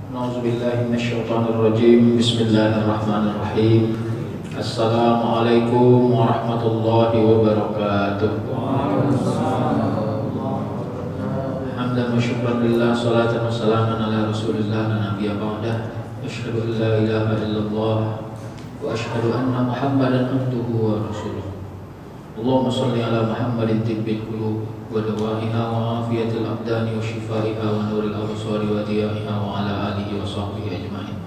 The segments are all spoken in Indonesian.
A'udzubillahi minasyaitonirrajim. Bismillahirrahmanirrahim. Assalamualaikum warahmatullahi wabarakatuh. Hamdan wa syukran lillah, salatan wa salaman ala rasulillah la nabiyya ba'dah. Asyhadu an la ilaha illallah wa asyhadu anna Muhammadan abduhu wa rasuluh. Allahumma shalli ala Muhammadin tibbil qulub wa dawaiha wa afiyatil abdani wa shifaiha wa nuril absari wa diyaiha wa ala alihi wa sahbihi ajma'in.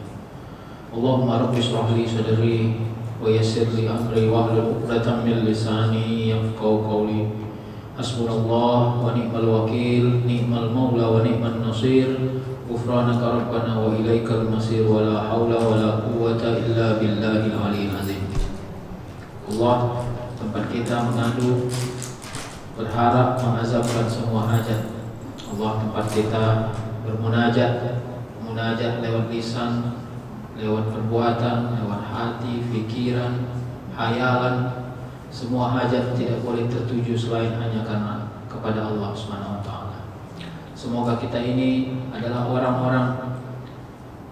Allahumma rabbi shrah li sadri wa yassir li amri wa hlul 'uqdatam min lisani yafqahu qawli. Hasbunallah wa ni'mal wakil, ni'mal maula wa ni'man nasir. Ghufranaka rabbana wa ilaikal masir, wa la haula wa la quwwata illa billahil aliyyil azim. Allah, tempat kita mengadu, berharap mengazabkan semua hajat. Allah, tempat kita bermunajat, munajat lewat lisan, lewat perbuatan, lewat hati, pikiran, hayalan. Semua hajat tidak boleh tertuju selain hanya karena kepada Allah Subhanahu wa taala. Semoga kita ini adalah orang-orang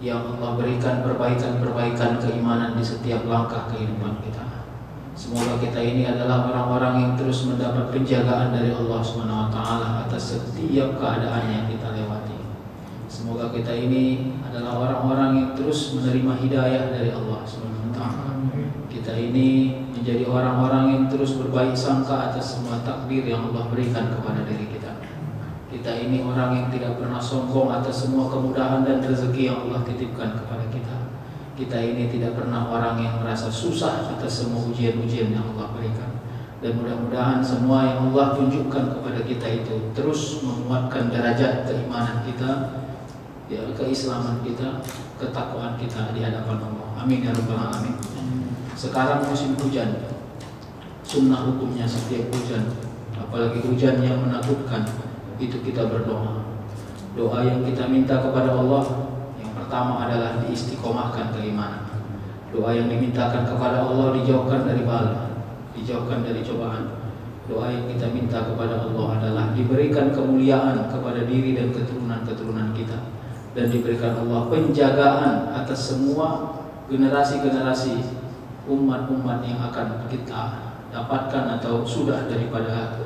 yang Allah berikan perbaikan-perbaikan keimanan di setiap langkah kehidupan kita. Semoga kita ini adalah orang-orang yang terus mendapat penjagaan dari Allah Subhanahu wa taala atas setiap keadaan yang kita lewati. Semoga kita ini adalah orang-orang yang terus menerima hidayah dari Allah Subhanahu wa taala. Kita ini menjadi orang-orang yang terus berbaik sangka atas semua takdir yang Allah berikan kepada diri kita. Kita ini orang yang tidak pernah sombong atas semua kemudahan dan rezeki yang Allah titipkan kepada kita. Kita ini tidak pernah orang yang merasa susah atas semua ujian-ujian yang Allah berikan. Dan mudah-mudahan semua yang Allah tunjukkan kepada kita itu terus menguatkan derajat keimanan kita, ya, keislaman kita, ketakwaan kita di hadapan Allah. Amin ya rabbal alamin. Sekarang musim hujan. Sunnah hukumnya setiap hujan, apalagi hujan yang menakutkan, itu kita berdoa. Doa yang kita minta kepada Allah yang pertama adalah diistiqomahkan keimanan. Doa yang dimintakan kepada Allah dijauhkan dari bala, dijauhkan dari cobaan. Doa yang kita minta kepada Allah adalah diberikan kemuliaan kepada diri dan keturunan-keturunan kita, dan diberikan Allah penjagaan atas semua generasi-generasi umat-umat yang akan kita dapatkan atau sudah daripada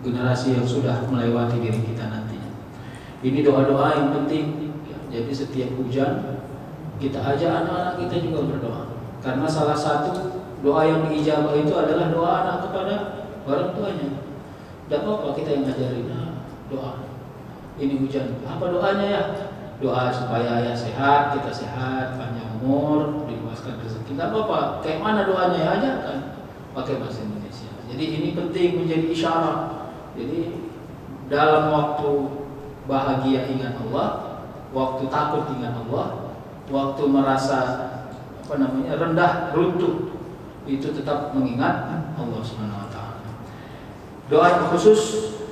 generasi yang sudah melewati diri kita nantinya. Ini doa-doa yang penting. Jadi setiap hujan kita ajak anak-anak kita juga berdoa. Karena salah satu doa yang diijabah itu adalah doa anak kepada orang tuanya. Tidak apa-apa kita yang ngajarin doa. Ini hujan, apa doanya ya? Doa supaya ayah sehat, kita sehat, panjang umur, diluaskan rezeki. Tidak apa-apa, kayak mana doanya ya, ajarkan pakai bahasa Indonesia. Jadi ini penting menjadi isyarat. Jadi dalam waktu bahagia ingat Allah, waktu takut ingat Allah, waktu merasa rendah, runtuh, itu tetap mengingat Allah Subhanahu wa taala. Doa yang khusus,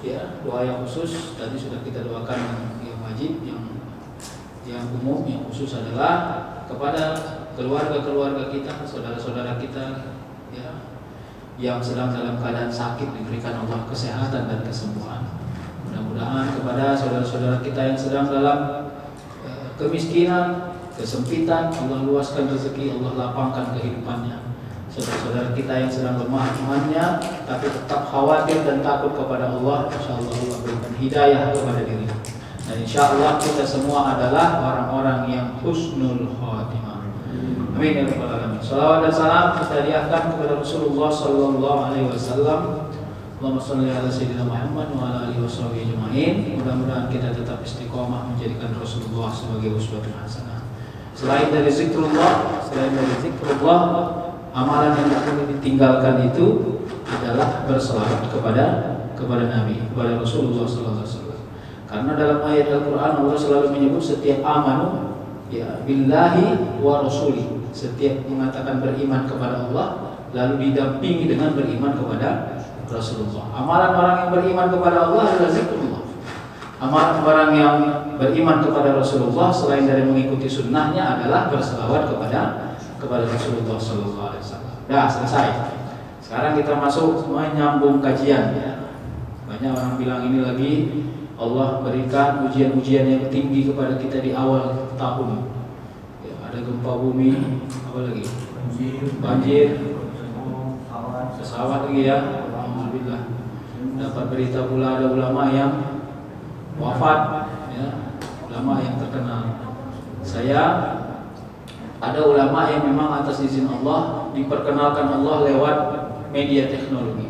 ya, doa yang khusus tadi sudah kita doakan, yang wajib, yang umum, yang khusus adalah kepada keluarga-keluarga kita, saudara-saudara kita, ya, yang sedang dalam keadaan sakit, diberikan Allah kesehatan dan kesembuhan. Mudah-mudahan kepada saudara-saudara kita yang sedang dalam kemiskinan, kesempitan, Allah luaskan rezeki, Allah lapangkan kehidupannya. Saudara-saudara kita yang sedang lemah imannya tapi tetap khawatir dan takut kepada Allah, insyaallah Allah berikan hidayah kepada dirinya. Dan insyaallah kita semua adalah orang-orang yang husnul khatimah. Amin ya rabbal alamin. Salawat dan salam kita hadiahkan kepada Rasulullah sallallahu alaihi wasallam. Allahumma shalli ala sayyidina Muhammad wa ala alihi washabihi ajmain. Mudah-mudahan kita tetap istiqomah menjadikan Rasulullah sebagai uswatun hasanah. Selain dari zikrullah, amalan yang tak boleh ditinggalkan itu adalah berselawat kepada Nabi, kepada Rasulullah sallallahu alaihi wasallam. Karena dalam ayat Al-Quran Allah selalu menyebut setiap amanu, ya, billahi wa rasuli, setiap mengatakan beriman kepada Allah lalu didampingi dengan beriman kepada Rasulullah. Amalan orang yang beriman kepada Allah adalah zikrullah. Amalan orang yang beriman kepada Rasulullah selain dari mengikuti sunnahnya adalah berselawat kepada Rasulullah sallallahu alaihi wasallam. Dah selesai. Sekarang kita masuk menyambung kajian, ya. Banyak orang bilang ini lagi Allah berikan ujian-ujian yang tinggi kepada kita di awal tahun. Ya, ada gempa bumi, apa lagi? Banjir, pesawat lagi ya. Alhamdulillah. Dapat berita pula ada ulama yang wafat, ya, ulama yang terkenal. Saya ada ulama yang memang atas izin Allah diperkenalkan Allah lewat media teknologi.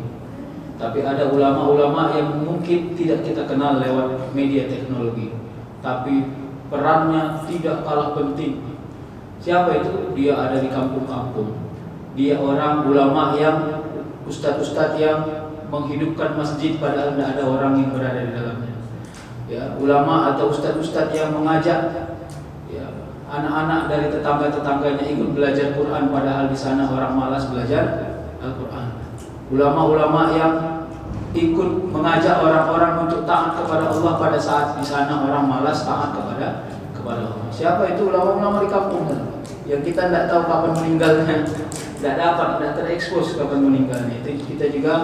Tapi ada ulama-ulama yang mungkin tidak kita kenal lewat media teknologi, tapi perannya tidak kalah penting. Siapa itu? Dia ada di kampung-kampung. Dia orang ulama yang ustadz-ustadz yang menghidupkan masjid padahal tidak ada orang yang berada di dalamnya. Ya, ulama atau ustadz-ustadz yang mengajak ya, anak-anak dari tetangga-tetangganya ikut belajar Quran padahal di sana orang malas belajar Al-Quran. Ulama-ulama yang ikut mengajak orang-orang untuk taat kepada Allah pada saat di sana orang malas taat kepada Allah. Siapa itu? Ulama-ulama di kampung yang kita tidak tahu kapan meninggalnya, tidak terekspos kapan meninggalnya. Itu kita juga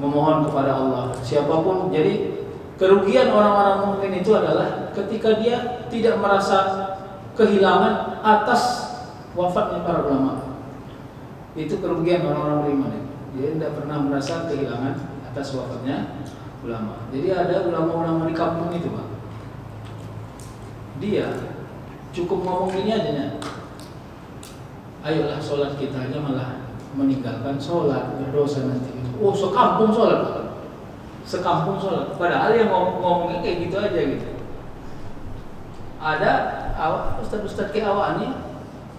memohon kepada Allah. Siapapun, jadi kerugian orang-orang mukmin itu adalah ketika dia tidak merasa kehilangan atas wafatnya para ulama. Itu kerugian orang-orang beriman. Dia tidak pernah merasa kehilangan atas wafatnya ulama. Jadi ada ulama-ulama di kampung itu, Pak. Dia cukup ngomong ini aja ya. Ayolah sholat kita aja malah meninggalkan sholat, berdosa nanti. Oh, sekampung sholat, Pak. Sekampung sholat. Padahal yang ngomongnya kayak gitu aja gitu. Ada ustadz-ustadz kayak awak ini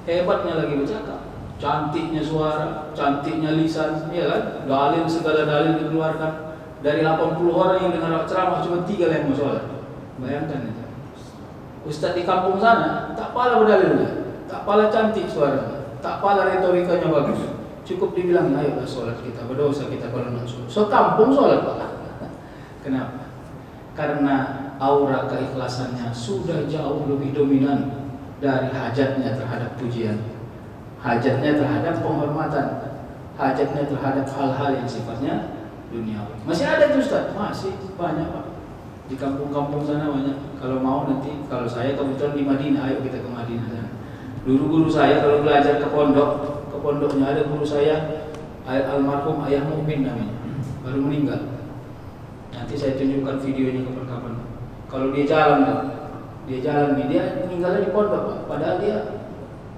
hebatnya lagi bercakap. Cantiknya suara, cantiknya lisan, ya kan? Dalil, segala dalil dikeluarkan. Dari 80 orang yang dengar ceramah cuma 3 yang mau sholat. Bayangkan itu. Ustadz di kampung sana tak pala berdalilnya, tak pala cantik suaranya, tak pala retorikanya bagus. Cukup dibilang, ayolah sholat kita, berdosa kita kalau nak sholat. So kampung sholat, Pak. Kenapa? Karena aura keikhlasannya sudah jauh lebih dominan dari hajatnya terhadap pujian, hajatnya terhadap penghormatan, hajatnya terhadap hal-hal yang sifatnya duniawi. Masih ada itu Ustaz? Masih banyak, Pak. Di kampung-kampung sana banyak. Kalau mau nanti, kalau saya kebetulan di Madinah, ayo kita ke Madinah sana. Dulu guru saya kalau belajar ke pondoknya ada guru saya almarhum Ayah Mu'min namanya, baru meninggal. Nanti saya tunjukkan videonya kapan-kapan. Kalau dia jalan nih, dia meninggalnya di pondok, Pak. Padahal dia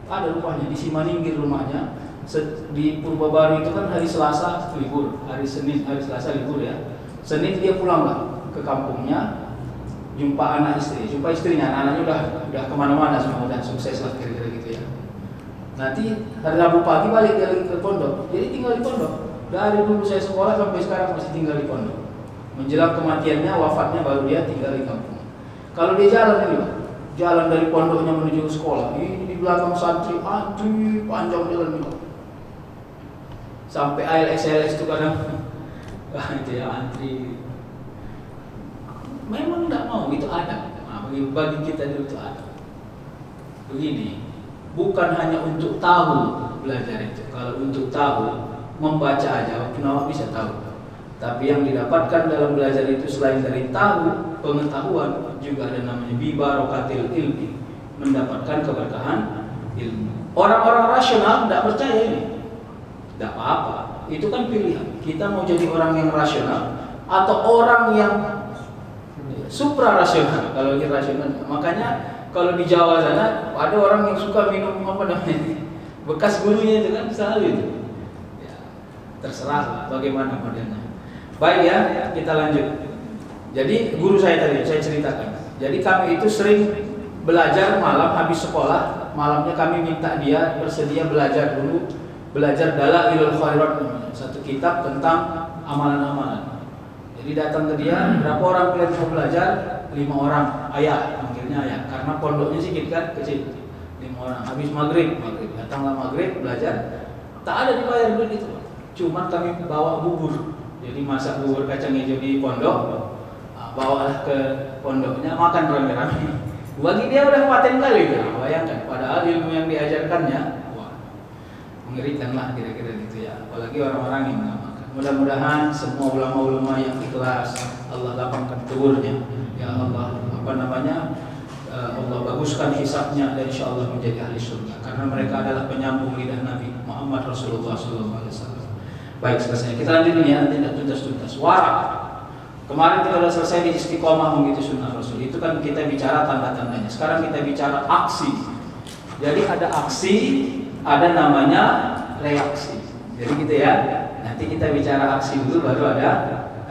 ada rumahnya di Simaningkir rumahnya. Di Purbabaru itu kan hari Selasa libur, hari Senin, hari Selasa libur ya. Senin dia pulang lah ke kampungnya, jumpa jumpa istrinya, anak-anaknya udah kemana-mana semua, udah sukses lah kira-kira gitu ya. Nanti hari Rabu pagi balik dia lagi ke pondok, jadi tinggal di pondok. Dari dulu saya sekolah sampai sekarang masih tinggal di pondok. Menjelang kematiannya, wafatnya baru dia tinggal di kampung. Kalau dia jalan ini, jalan dari pondoknya menuju sekolah, ini di belakang santri, antri panjang jalan ini. Sampai ALX itu kadang, itu ya antri. Memang tidak mau, itu ada. Nah, bagi kita itu ada. Begini, bukan hanya untuk tahu belajar itu. Kalau untuk tahu, membaca aja, kenapa bisa tahu? Tapi yang didapatkan dalam belajar itu selain dari tahu, pengetahuan, juga ada namanya bibarokatil ilmi, mendapatkan keberkahan ilmu. Orang-orang rasional tidak percaya ini. Tidak apa-apa, itu kan pilihan. Kita mau jadi orang yang rasional atau orang yang suprarasional. Kalau kita rasional, makanya kalau di Jawa sana ada orang yang suka minum apa namanya, bekas gurunya itu kan selalu itu. Ya, terserah bagaimana modelnya. Baik ya, kita lanjut. Jadi guru saya tadi saya ceritakan. Jadi kami itu sering belajar malam habis sekolah. Malamnya kami minta dia bersedia belajar dulu, belajar Dalailul Khairat, satu kitab tentang amalan-amalan. Jadi datang ke dia, berapa orang kalian mau belajar? 5 orang, ayah, manggilnya ayah. Karena pondoknya sedikit kan, kecil. 5 orang, habis maghrib. Datanglah maghrib, belajar. Tak ada dibayar duit itu. Cuma kami bawa bubur. Jadi masak bubur kacang hijau di pondok, bawalah ke pondoknya, makan rame-rame. Bagi dia udah paten kali ya, bayangkan. Padahal ilmu yang diajarkannya, wah, mengerikan lah kira-kira gitu ya. Apalagi orang-orang yang mengamalkan. Mudah-mudahan semua ulama-ulama yang ikhlas Allah lapangkan kuburnya. Ya Allah, apa namanya, Allah baguskan hisabnya dan insya Allah menjadi ahli surga, karena mereka adalah penyambung lidah Nabi Muhammad Rasulullah SAW. Baik, selesai. Kita lanjut ini ya, tidak tuntas-tuntas. Wara. Kemarin kita sudah selesai di istiqomah mengikuti sunnah Rasul. Itu kan kita bicara tanda-tandanya. Sekarang kita bicara aksi. Jadi ada aksi, ada namanya reaksi. Jadi gitu ya. Nanti kita bicara aksi dulu, baru ada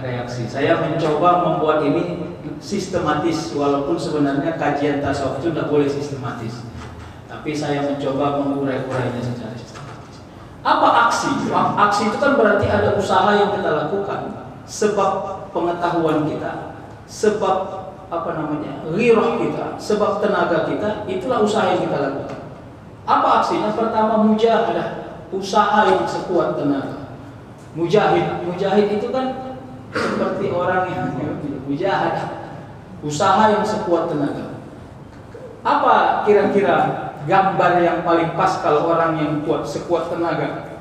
reaksi. Saya mencoba membuat ini sistematis, walaupun sebenarnya kajian tasawuf itu tidak boleh sistematis. Tapi saya mencoba mengurai-urainya secara sistematis. Apa aksi? Aksi itu kan berarti ada usaha yang kita lakukan. Sebab pengetahuan kita, sebab apa namanya, ghirah kita, sebab tenaga kita, itulah usaha yang kita lakukan. Apa aksinya? Pertama, mujahadah, usaha yang sekuat tenaga. Mujahid itu kan seperti orang yang mujahadah, usaha yang sekuat tenaga. Apa kira-kira gambar yang paling pas kalau orang yang kuat, sekuat tenaga?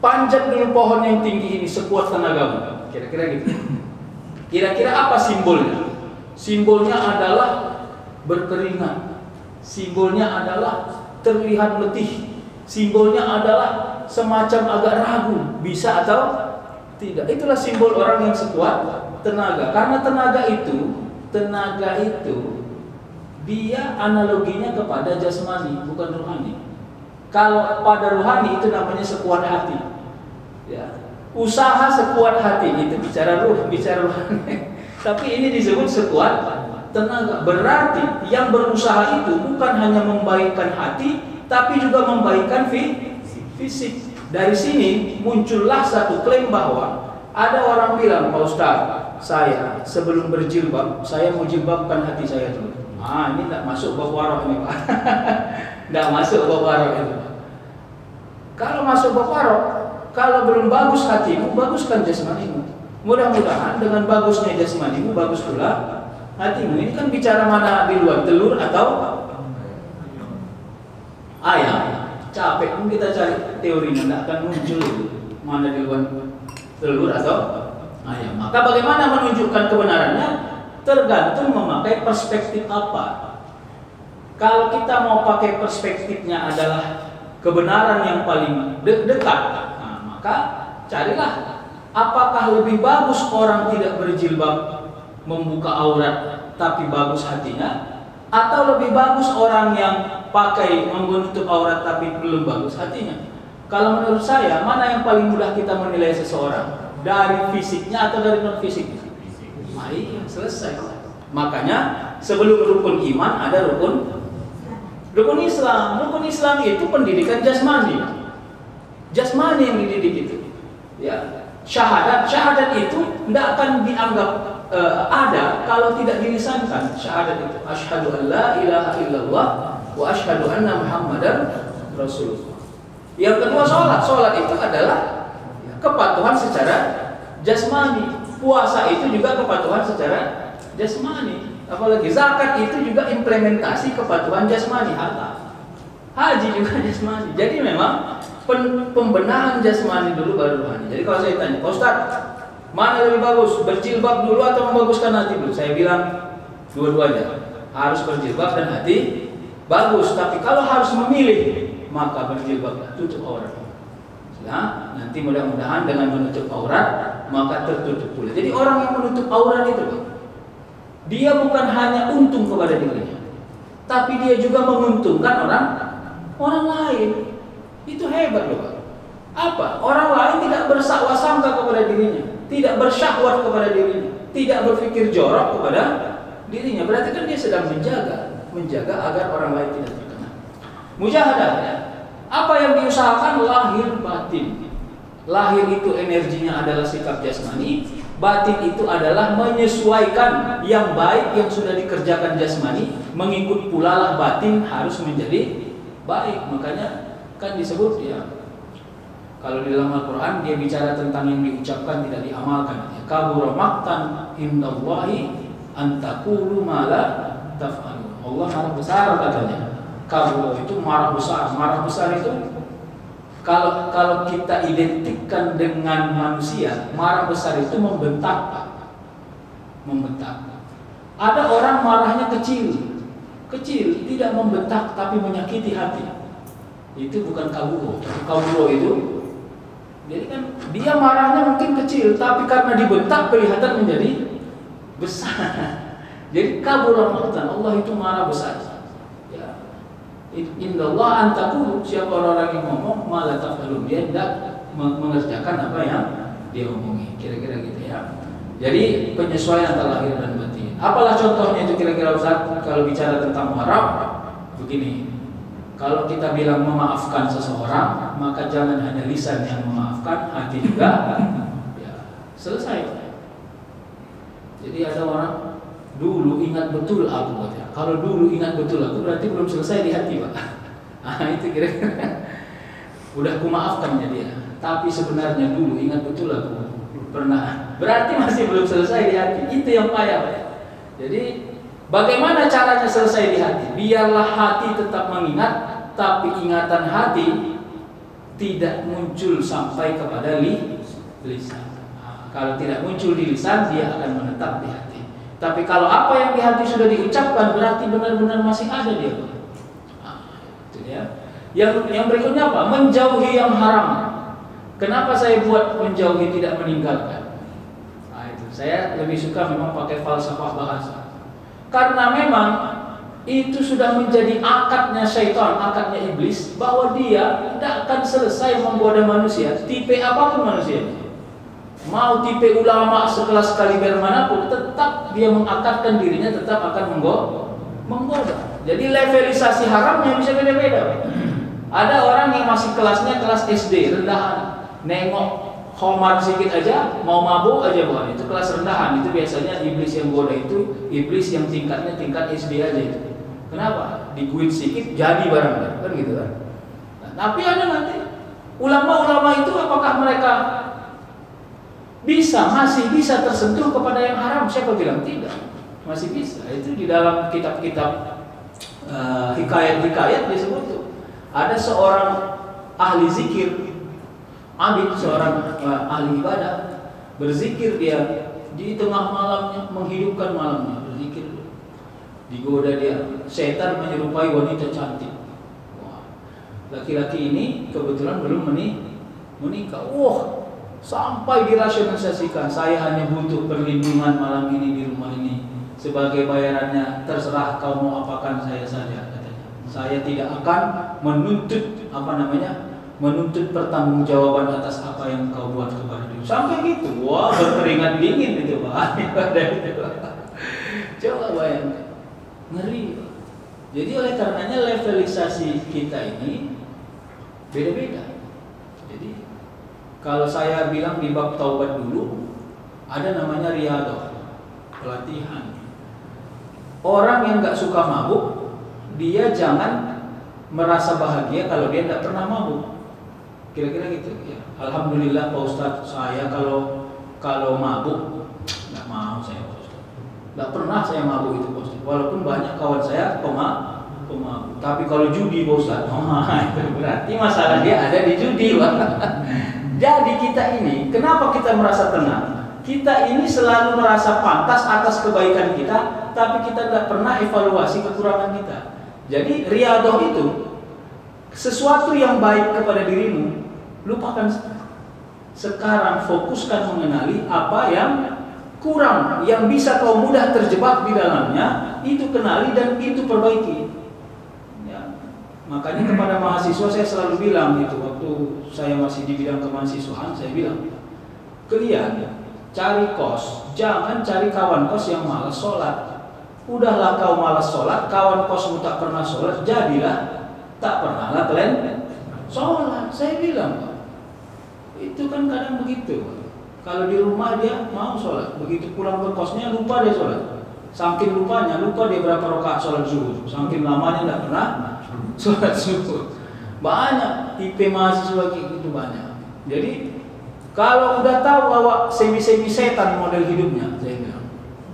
Panjat dulu pohon yang tinggi ini sekuat tenagamu. Kira-kira gitu. Kira-kira apa simbolnya? Simbolnya adalah berkeringat. Simbolnya adalah terlihat letih. Simbolnya adalah semacam agak ragu, bisa atau tidak. Itulah simbol orang yang sekuat tenaga. Karena tenaga itu dia analoginya kepada jasmani, bukan rohani. Kalau pada rohani itu namanya sekuat hati. Ya, usaha sekuat hati itu bicara ruh, bicara rohani. Tapi ini disebut sekuat tenaga. Berarti yang berusaha itu bukan hanya membaikkan hati, tapi juga membaikkan fisik. Dari sini muncullah satu klaim bahwa ada orang bilang, Pak Ustaz, saya sebelum berjilbab, saya mau jilbabkan hati saya dulu. Ini tidak masuk bab warok ini, Pak. Tidak masuk bab warok itu. Kalau masuk bab warok, kalau belum bagus hatimu, baguskan jasmanimu. Mudah-mudahan dengan bagusnya jasmanimu, bagus pula hatimu. Ini kan bicara mana di luar, telur atau ayam. Capek pun kita cari teorinya, tidak akan muncul mana di luar, telur atau ayam. Maka bagaimana menunjukkan kebenarannya? Tergantung memakai perspektif apa. Kalau kita mau pakai perspektifnya adalah kebenaran yang paling dekat, maka carilah apakah lebih bagus orang tidak berjilbab membuka aurat tapi bagus hatinya, atau lebih bagus orang yang pakai menutup aurat tapi belum bagus hatinya. Kalau menurut saya, mana yang paling mudah kita menilai seseorang? Dari fisiknya atau dari non fisiknya? Iya, selesai. Makanya sebelum rukun iman ada rukun Islam. Rukun Islam itu pendidikan jasmani. Jasmani yang dididik itu, ya. Syahadat itu tidak akan dianggap ada kalau tidak dilisankan. Syahadat itu asyhadu an la ilaha illallah wa asyhadu anna muhammadar rasulullah. Yang kedua sholat itu adalah kepatuhan secara jasmani. Puasa itu juga kepatuhan secara jasmani. Apalagi zakat itu juga implementasi kepatuhan jasmani. Harta, haji juga jasmani. Jadi memang pembenahan jasmani dulu baru rohani. Jadi kalau saya tanya, Pak Ustaz, mana lebih bagus, berjilbab dulu atau membaguskan hati dulu? Saya bilang dua-duanya. Harus berjilbab dan hati bagus. Tapi kalau harus memilih, maka berjilbablah, tutup aurat. Ya, nanti mudah-mudahan dengan menutup aurat maka tertutup pula. Jadi orang yang menutup aurat itu, dia bukan hanya untung kepada dirinya, tapi dia juga menguntungkan orang lain. Itu hebat loh, Pak. Apa? Orang lain tidak bersangka kepada dirinya, tidak bersyahwat kepada dirinya, tidak berpikir jorok kepada dirinya. Berarti kan dia sedang menjaga agar orang lain tidak terkena. Mujahadah, ya. Apa yang diusahakan? Lahir batin. Lahir itu energinya adalah sikap jasmani, batin itu adalah menyesuaikan yang baik yang sudah dikerjakan jasmani, mengikut pula lah batin harus menjadi baik. Makanya kan disebut, ya, kalau di dalam Al-Quran dia bicara tentang yang diucapkan tidak diamalkan. Kabura maqtan indallahi an taqulu ma la taf'alun. Allah marah besar katanya. Kabura itu marah besar. Marah besar itu kalau kita identikkan dengan manusia, marah besar itu membentak. membentak. Ada orang marahnya kecil, tidak membentak tapi menyakiti hati. Itu bukan kaburo. Kaburo itu, jadi kan dia marahnya mungkin kecil, tapi karena dibentak kelihatan menjadi besar. Jadi kaburo maqtan, Allah itu marah besar. Ya. Indallah antakulu, siapa orang yang ngomong malah tafalun, dia tidak mengerjakan apa yang dia omongi. Kira-kira gitu ya. Jadi penyesuaian antara lahir dan batin. Apalah contohnya itu kira-kira Ustaz kalau bicara tentang muharram? Begini. Kalau kita bilang memaafkan seseorang, maka jangan hanya lisan yang memaafkan, hati juga ya, selesai. Jadi ada orang dulu ingat betul aku, ya. Kalau dulu ingat betul aku berarti belum selesai di hati, Pak. Ah itu kira-kira. Udah kumaafkannya dia, tapi sebenarnya dulu ingat betul aku pernah. Berarti masih belum selesai di hati. Itu yang payah, Pak. Jadi bagaimana caranya selesai di hati? Biarlah hati tetap mengingat, tapi ingatan hati tidak muncul sampai kepada lisan. Nah, kalau tidak muncul di lisan, dia akan menetap di hati. Tapi kalau apa yang di hati sudah diucapkan, berarti benar-benar masih ada dia. Nah, itu dia. Yang berikutnya apa? Menjauhi yang haram. Kenapa saya buat menjauhi tidak meninggalkan? Nah, itu saya lebih suka memang pakai falsafah bahasa. Karena memang itu sudah menjadi akadnya syaitan, akadnya iblis, bahwa dia tidak akan selesai menggoda manusia, tipe apapun manusia. Mau tipe ulama sekelas kaliber manapun, tetap dia mengakadkan dirinya tetap akan menggoda. Jadi levelisasi haramnya bisa beda-beda. Ada orang yang masih kelasnya kelas SD, rendahan, nengok Homar sedikit aja, mau mabuk aja bukan, itu kelas rendahan. Itu biasanya iblis yang goda itu iblis yang tingkatnya tingkat SD aja itu. Kenapa? Diguit sedikit jadi barang kan gitu kan. Nah, tapi ada nanti ulama-ulama itu apakah mereka masih bisa tersentuh kepada yang haram? Siapa bilang tidak? Masih bisa. Itu di dalam kitab-kitab hikayat-hikayat disebut tuh. Ada seorang ahli zikir, abid, seorang ahli ibadah, berzikir dia di tengah malamnya, menghidupkan malamnya, berzikir. Digoda dia, setan menyerupai wanita cantik. Wah, laki-laki ini kebetulan belum menikah. Wah, sampai dirasionalisasikan, saya hanya butuh perlindungan malam ini di rumah ini. Sebagai bayarannya terserah kau mau apakan saya saja, katanya. Saya tidak akan menuntut pertanggungjawaban atas apa yang kau buat kepada diri. Sampai gitu, wah berkeringat dingin itu Pak. Coba bayangkan, ngeri. Jadi oleh karenanya levelisasi kita ini beda-beda. Jadi kalau saya bilang di bab taubat dulu, ada namanya riyadhah, pelatihan. Orang yang nggak suka mabuk, dia jangan merasa bahagia kalau dia tidak pernah mabuk. Kira-kira gitu ya. Alhamdulillah Pak Ustadz, saya kalau mabuk nggak mau saya Pak Ustadz. Nggak pernah saya mabuk itu Pak Ustadz. Walaupun banyak kawan saya pemabuk. Tapi kalau judi Pak Ustadz, itu berarti masalah dia ada di judi Pak. Jadi kita ini, kenapa kita merasa tenang? Kita ini selalu merasa pantas atas kebaikan kita, tapi kita tidak pernah evaluasi kekurangan kita. Jadi riyadhah itu sesuatu yang baik kepada dirimu, lupakan sekarang, fokuskan mengenali apa yang kurang, yang bisa kau mudah terjebak di dalamnya, itu kenali dan itu perbaiki. Ya. Makanya kepada mahasiswa saya selalu bilang gitu, waktu saya masih di bidang kemahasiswaan, saya bilang, kalian cari kos, jangan cari kawan kos yang malas sholat. Udahlah kau malas sholat, kawan kosmu tak pernah sholat, jadilah tak pernahlah kalian sholat. Saya bilang, Pak, itu kan kadang begitu. Kalau di rumah dia mau sholat, begitu pulang ke kosnya lupa dia sholat. Saking lupanya, lupa dia berapa rakaat sholat zuhur. Saking lamanya tidak pernah sholat zuhur. Banyak tipe mahasiswa gitu banyak. Jadi kalau udah tahu bahwa semi-semi setan model hidupnya, saya bilang,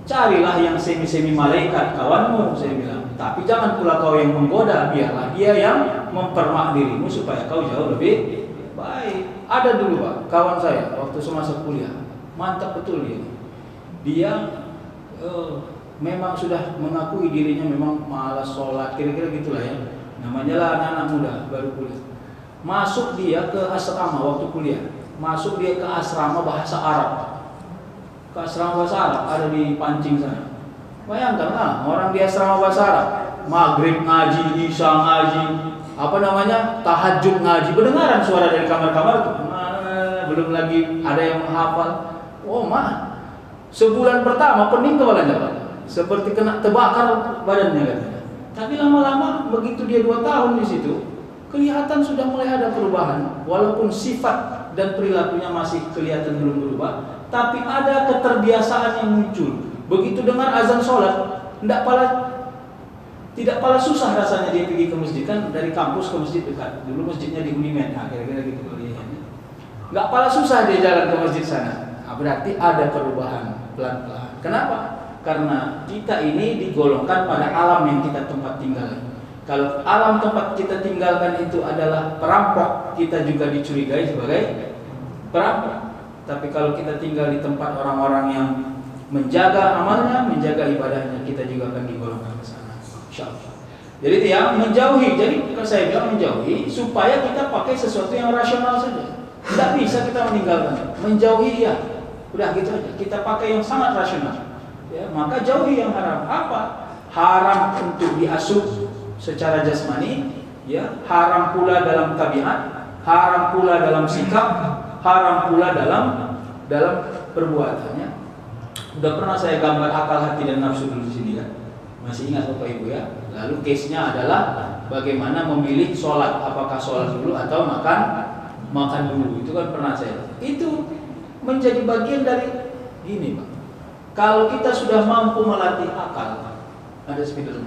carilah yang semi-semi malaikat kawanmu, saya bilang. Tapi jangan pula kau yang menggoda, biarlah dia yang mempermak dirimu supaya kau jauh lebih baik. Ada dulu Pak, kawan saya waktu semasa kuliah, mantap betul dia. Dia memang sudah mengakui dirinya memang malas sholat, kira-kira gitulah ya. Namanya lah anak-anak muda baru kuliah. Masuk dia ke asrama waktu kuliah. Masuk dia ke asrama bahasa Arab. Ke asrama bahasa Arab ada di Pancing sana. Bayangkan lah, orang di asrama bahasa Arab, maghrib ngaji, isya ngaji, apa namanya, tahajud ngaji, kedengaran suara dari kamar-kamar itu. Belum lagi ada yang menghafal. Oh mah, sebulan pertama pening kepalanya Pak, seperti kena terbakar badannya katanya. Tapi lama-lama begitu dia 2 tahun di situ, kelihatan sudah mulai ada perubahan. Walaupun sifat dan perilakunya masih kelihatan belum berubah, tapi ada keterbiasaan yang muncul. Begitu dengar azan sholat, tidak pala susah rasanya dia pergi ke masjid, kan dari kampus ke masjid dekat. Dulu masjidnya di Unimed, kira-kira gitu kuliahnya. Nggak pala susah dia jalan ke masjid sana. Berarti ada perubahan pelan-pelan. Kenapa? Karena kita ini digolongkan pada alam yang kita tempat tinggal. Kalau alam tempat kita tinggalkan itu adalah perampok, kita juga dicurigai sebagai perampok. Tapi kalau kita tinggal di tempat orang-orang yang menjaga amalnya, menjaga ibadahnya, kita juga akan digolongkan ke sana. Insyaallah. Jadi dia menjauhi. Jadi kalau saya bilang menjauhi supaya kita pakai sesuatu yang rasional saja. Tidak bisa kita meninggalkan. Menjauhi ya. Udah gitu aja. Kita pakai yang sangat rasional. Ya, maka jauhi yang haram. Apa? Haram untuk diasuh secara jasmani, ya, haram pula dalam tabiat, haram pula dalam sikap, haram pula dalam perbuatannya. Udah pernah saya gambar akal hati dan nafsu dulu di sini kan? Masih ingat Bapak Ibu ya? Lalu case-nya adalah bagaimana memilih sholat, apakah sholat dulu atau makan dulu. Itu kan pernah saya. Itu menjadi bagian dari gini Pak. Kalau kita sudah mampu melatih akal, ada speaker.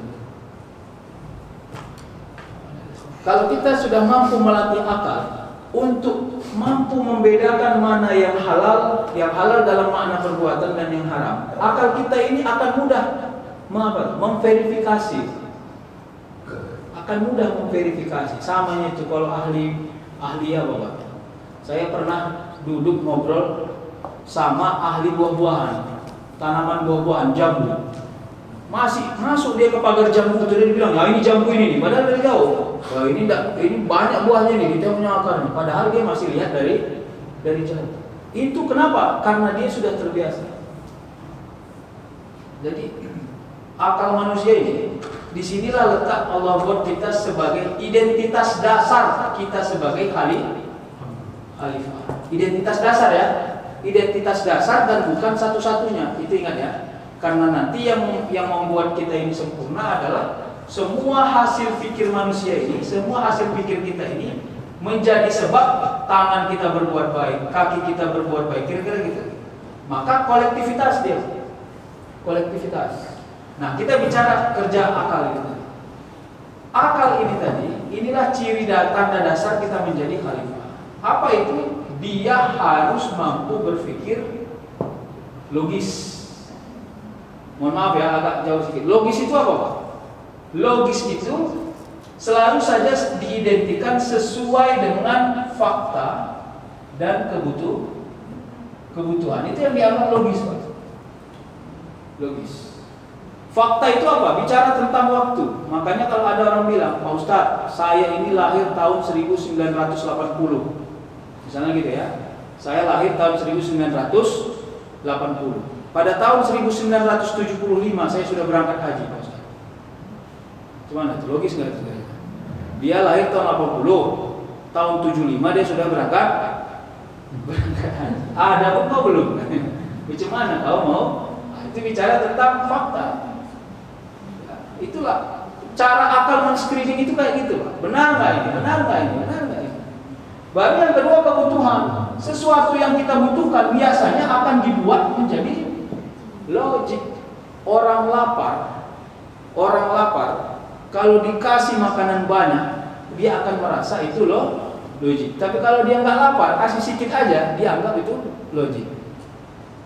Kalau kita sudah mampu melatih akal untuk mampu membedakan mana yang halal dalam makna perbuatan dan yang haram, akal kita ini akan mudah memverifikasi. Akan mudah memverifikasi. Samanya itu kalau ahli apa Pak? Saya pernah duduk ngobrol sama ahli buah-buahan. Tanaman buah-buahan, jambu. Masih masuk dia ke pagar jambu itu, dia bilang, "Ya ini jambu ini nih." Padahal dari jauh. Wah, ini banyak buahnya nih, dia punya akarnya. Padahal dia masih lihat dari jauh. Itu kenapa? Karena dia sudah terbiasa. Jadi akal manusia ini, disinilah letak Allah buat kita sebagai identitas dasar kita sebagai khalifah. Identitas dasar ya. Identitas dasar dan bukan satu-satunya. Itu ingat ya. Karena nanti yang membuat kita ini sempurna adalah semua hasil pikir manusia ini, semua hasil pikir kita ini menjadi sebab tangan kita berbuat baik, kaki kita berbuat baik, kira-kira gitu. Maka kolektivitas dia. Kolektivitas. Nah, kita bicara kerja akal itu. Akal ini tadi, inilah ciri tanda dasar kita menjadi khalifah. Apa itu? Dia harus mampu berpikir logis. Mohon maaf ya, agak jauh sedikit. Logis itu apa Pak? Logis itu selalu saja diidentikan sesuai dengan fakta dan kebutuhan. Itu yang dianggap logis Pak. Logis. Fakta itu apa? Bicara tentang waktu. Makanya kalau ada orang bilang, "Pak Ustadz, saya ini lahir tahun 1980. Misalnya gitu ya. Saya lahir tahun 1980. Pada tahun 1975 saya sudah berangkat haji, Pak Ustaz. Gimana itu? Logis nggak itu? Dia lahir tahun 80, tahun 75 dia sudah berangkat haji. Ada pun kau belum? Bagaimana kau mau? Itu bicara tentang fakta. Itulah cara akal men-screening itu kayak gitu, Pak. Benar nggak ini? Benar nggak ini? Benar nggak ini? Baru yang kedua kebutuhan. Sesuatu yang kita butuhkan biasanya akan dibuat menjadi logik. Orang lapar kalau dikasih makanan banyak, dia akan merasa itu logik. Tapi kalau dia nggak lapar, kasih sedikit aja, dia anggap itu logik.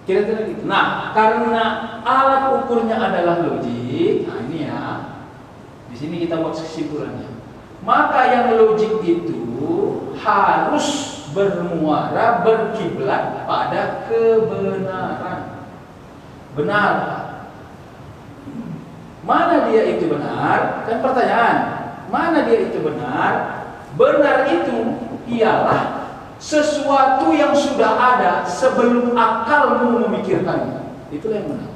Kira-kira gitu. Nah, karena alat ukurnya adalah logik, nah ini ya. Di sini kita buat kesimpulannya. Maka yang logik itu harus bermuara, berkiblat pada kebenaran. Benar. Mana dia itu benar? Kan pertanyaan. Mana dia itu benar? Benar itu ialah sesuatu yang sudah ada sebelum akalmu memikirkannya. Itulah yang benar.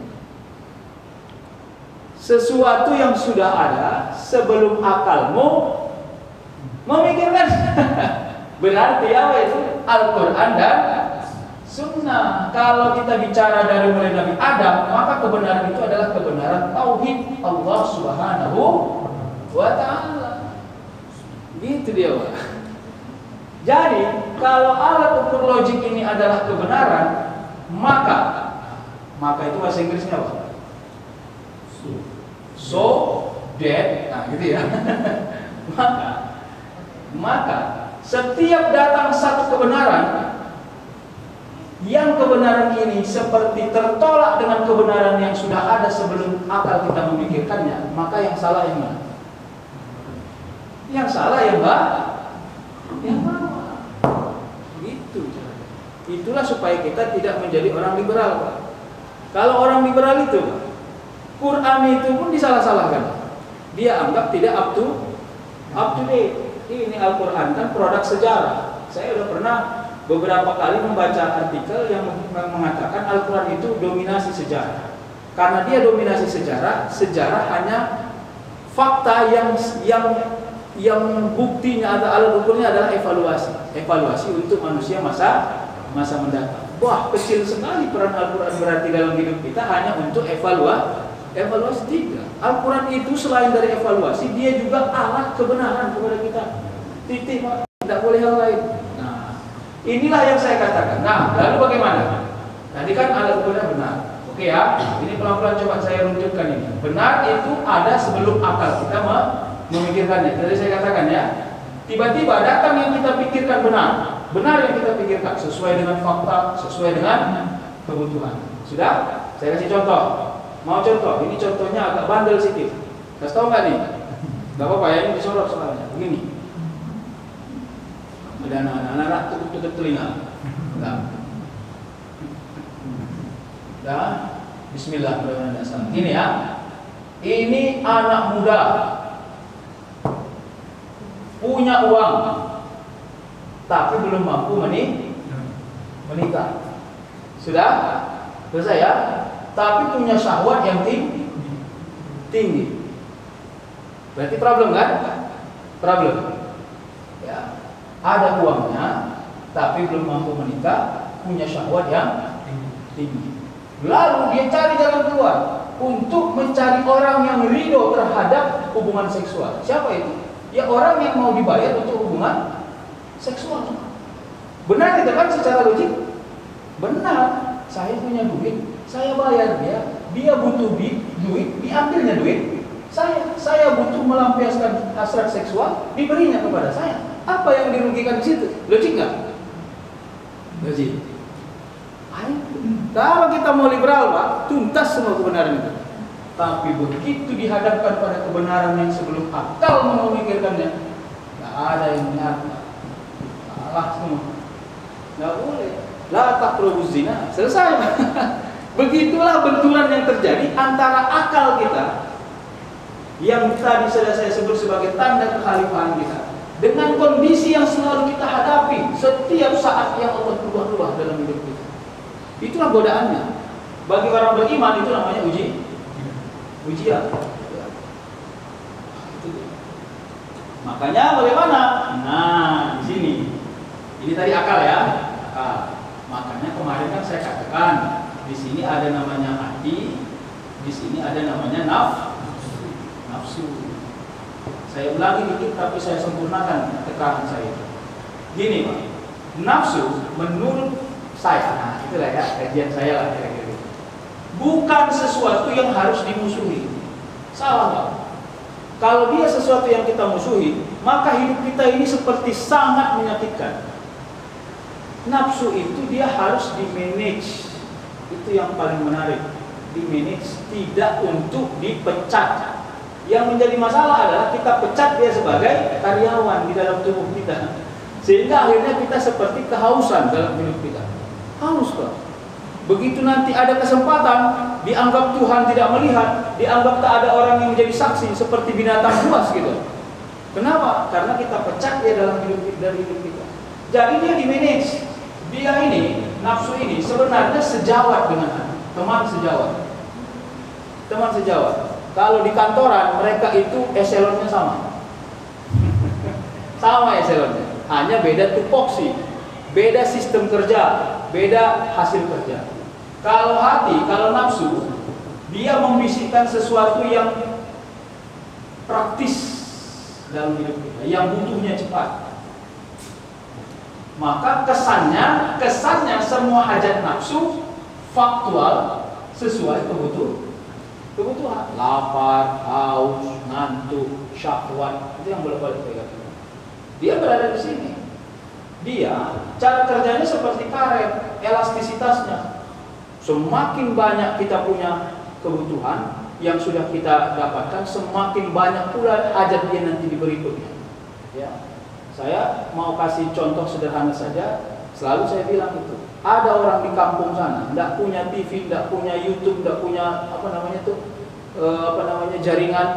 Sesuatu yang sudah ada sebelum akalmu memikirkan. Berarti apa itu? Al-Quran dan Sunnah. Kalau kita bicara dari mulai Nabi Adam, maka kebenaran itu adalah kebenaran tauhid Allah Subhanahu wa Ta'ala. Gitu dia, Pak. Jadi, kalau alat ukur logik ini adalah kebenaran, maka itu bahasa Inggrisnya apa? So that, nah gitu ya. maka setiap datang satu kebenaran, yang kebenaran ini seperti tertolak dengan kebenaran yang sudah ada sebelum akal kita memikirkannya, maka yang salah yang mana? Yang salah yang mana? Gitu. Itulah supaya kita tidak menjadi orang liberal, Pak. Kalau orang liberal itu, Quran itu pun disalah-salahkan. Dia anggap tidak up to date. Ini Al-Quran kan produk sejarah. Saya sudah pernah beberapa kali membaca artikel yang mengatakan Al-Quran itu dominasi sejarah. Karena dia dominasi sejarah hanya fakta yang buktinya atau alat ukurnya adalah evaluasi untuk manusia masa mendatang. Wah, kecil sekali peran Al-Quran berarti dalam hidup kita hanya untuk evaluasi tidak. Al-Quran itu selain dari evaluasi, dia juga alat kebenaran kepada kita. Titik, tidak boleh hal lain. Inilah yang saya katakan. Nah, lalu bagaimana? Tadi kan alat ukurnya benar. Oke ya, ini pelan-pelan coba saya runtuhkan ini. Benar itu ada sebelum akal kita memikirkannya. Tadi saya katakan ya, tiba-tiba datang yang kita pikirkan benar yang kita pikirkan sesuai dengan fakta, sesuai dengan kebutuhan. Sudah? Saya kasih contoh. Mau contoh? Ini contohnya agak bandel sedikit. Kasih tahu nggak nih? Gak apa-apa ya, ini disorot soalnya. Begini. Ada anak-anak tutup telinga. Dan Bismillahirrahmanirrahim. Ini ya. Ini anak muda punya uang, tapi belum mampu menikah. Sudah? Selesai ya? Tapi punya syahwat yang tinggi. Berarti problem kan? Problem. Ya. Ada uangnya, tapi belum mampu menikah, punya syahwat yang tinggi. Lalu dia cari jalan keluar untuk mencari orang yang ridho terhadap hubungan seksual. Siapa itu? Ya orang yang mau dibayar untuk hubungan seksual. Benar itu kan secara logik? Benar. Saya punya duit, saya bayar dia. Dia butuh duit, diambilnya duit. Saya butuh melampiaskan hasrat seksual, diberinya kepada saya. Apa yang dirugikan di situ? Logik nggak? Logik. Kalau kita mau liberal, Pak, tuntas semua kebenaran itu. Tapi begitu dihadapkan pada kebenaran yang sebelum akal memikirkannya, nggak ada yang benar. Salah semua. Nggak boleh. La taqrabuz zina. Selesai. Begitulah benturan yang terjadi antara akal kita yang tadi sudah saya sebut sebagai tanda kekhalifahan kita dengan kondisi yang selalu kita hadapi setiap saat yang Allah ubah-ubah dalam hidup kita. Itulah godaannya. Bagi orang beriman itu namanya ujian. Makanya bagaimana? Nah, di sini. Ini tadi akal ya. Akal. Makanya kemarin kan saya katakan di sini ada namanya hati, di sini ada namanya nafsu. Saya ulangi dikit tapi saya sempurnakan tekanan saya. Gini Pak, nafsu menurut saya, nah itulah ya kajian saya lah kira-kira. Bukan sesuatu yang harus dimusuhi. Salah Pak. Kalau dia sesuatu yang kita musuhi, maka hidup kita ini seperti sangat menyakitkan. Nafsu itu dia harus di-manage. Itu yang paling menarik. Di-manage, tidak untuk dipecat. Yang menjadi masalah adalah kita pecat dia sebagai karyawan di dalam tubuh kita. Sehingga akhirnya kita seperti kehausan dalam hidup kita. Haus Pak. Begitu nanti ada kesempatan, dianggap Tuhan tidak melihat, dianggap tak ada orang yang menjadi saksi, seperti binatang buas gitu. Kenapa? Karena kita pecat dia dalam dari hidup kita. Jadi dia di-manage. Dia ini, nafsu ini sebenarnya sejawat dengan teman sejawat. Teman sejawat. Kalau di kantoran mereka itu eselonnya sama. Sama eselonnya. Hanya beda tupoksi, beda sistem kerja, beda hasil kerja. Kalau hati, kalau nafsu, dia membisikkan sesuatu yang praktis dalam hidup kita, yang butuhnya cepat. Maka kesannya semua hajat nafsu faktual sesuai kebutuhan. Lapar, haus, ngantuk, syahwat, itu yang bolak-balik kita. Dia berada di sini. Dia cara kerjanya seperti karet, elastisitasnya. Semakin banyak kita punya kebutuhan yang sudah kita dapatkan, semakin banyak pula hajat dia nanti di berikutnya. Ya. Saya mau kasih contoh sederhana saja. Selalu saya bilang itu. Ada orang di kampung sana, tidak punya TV, tidak punya YouTube, tidak punya jaringan,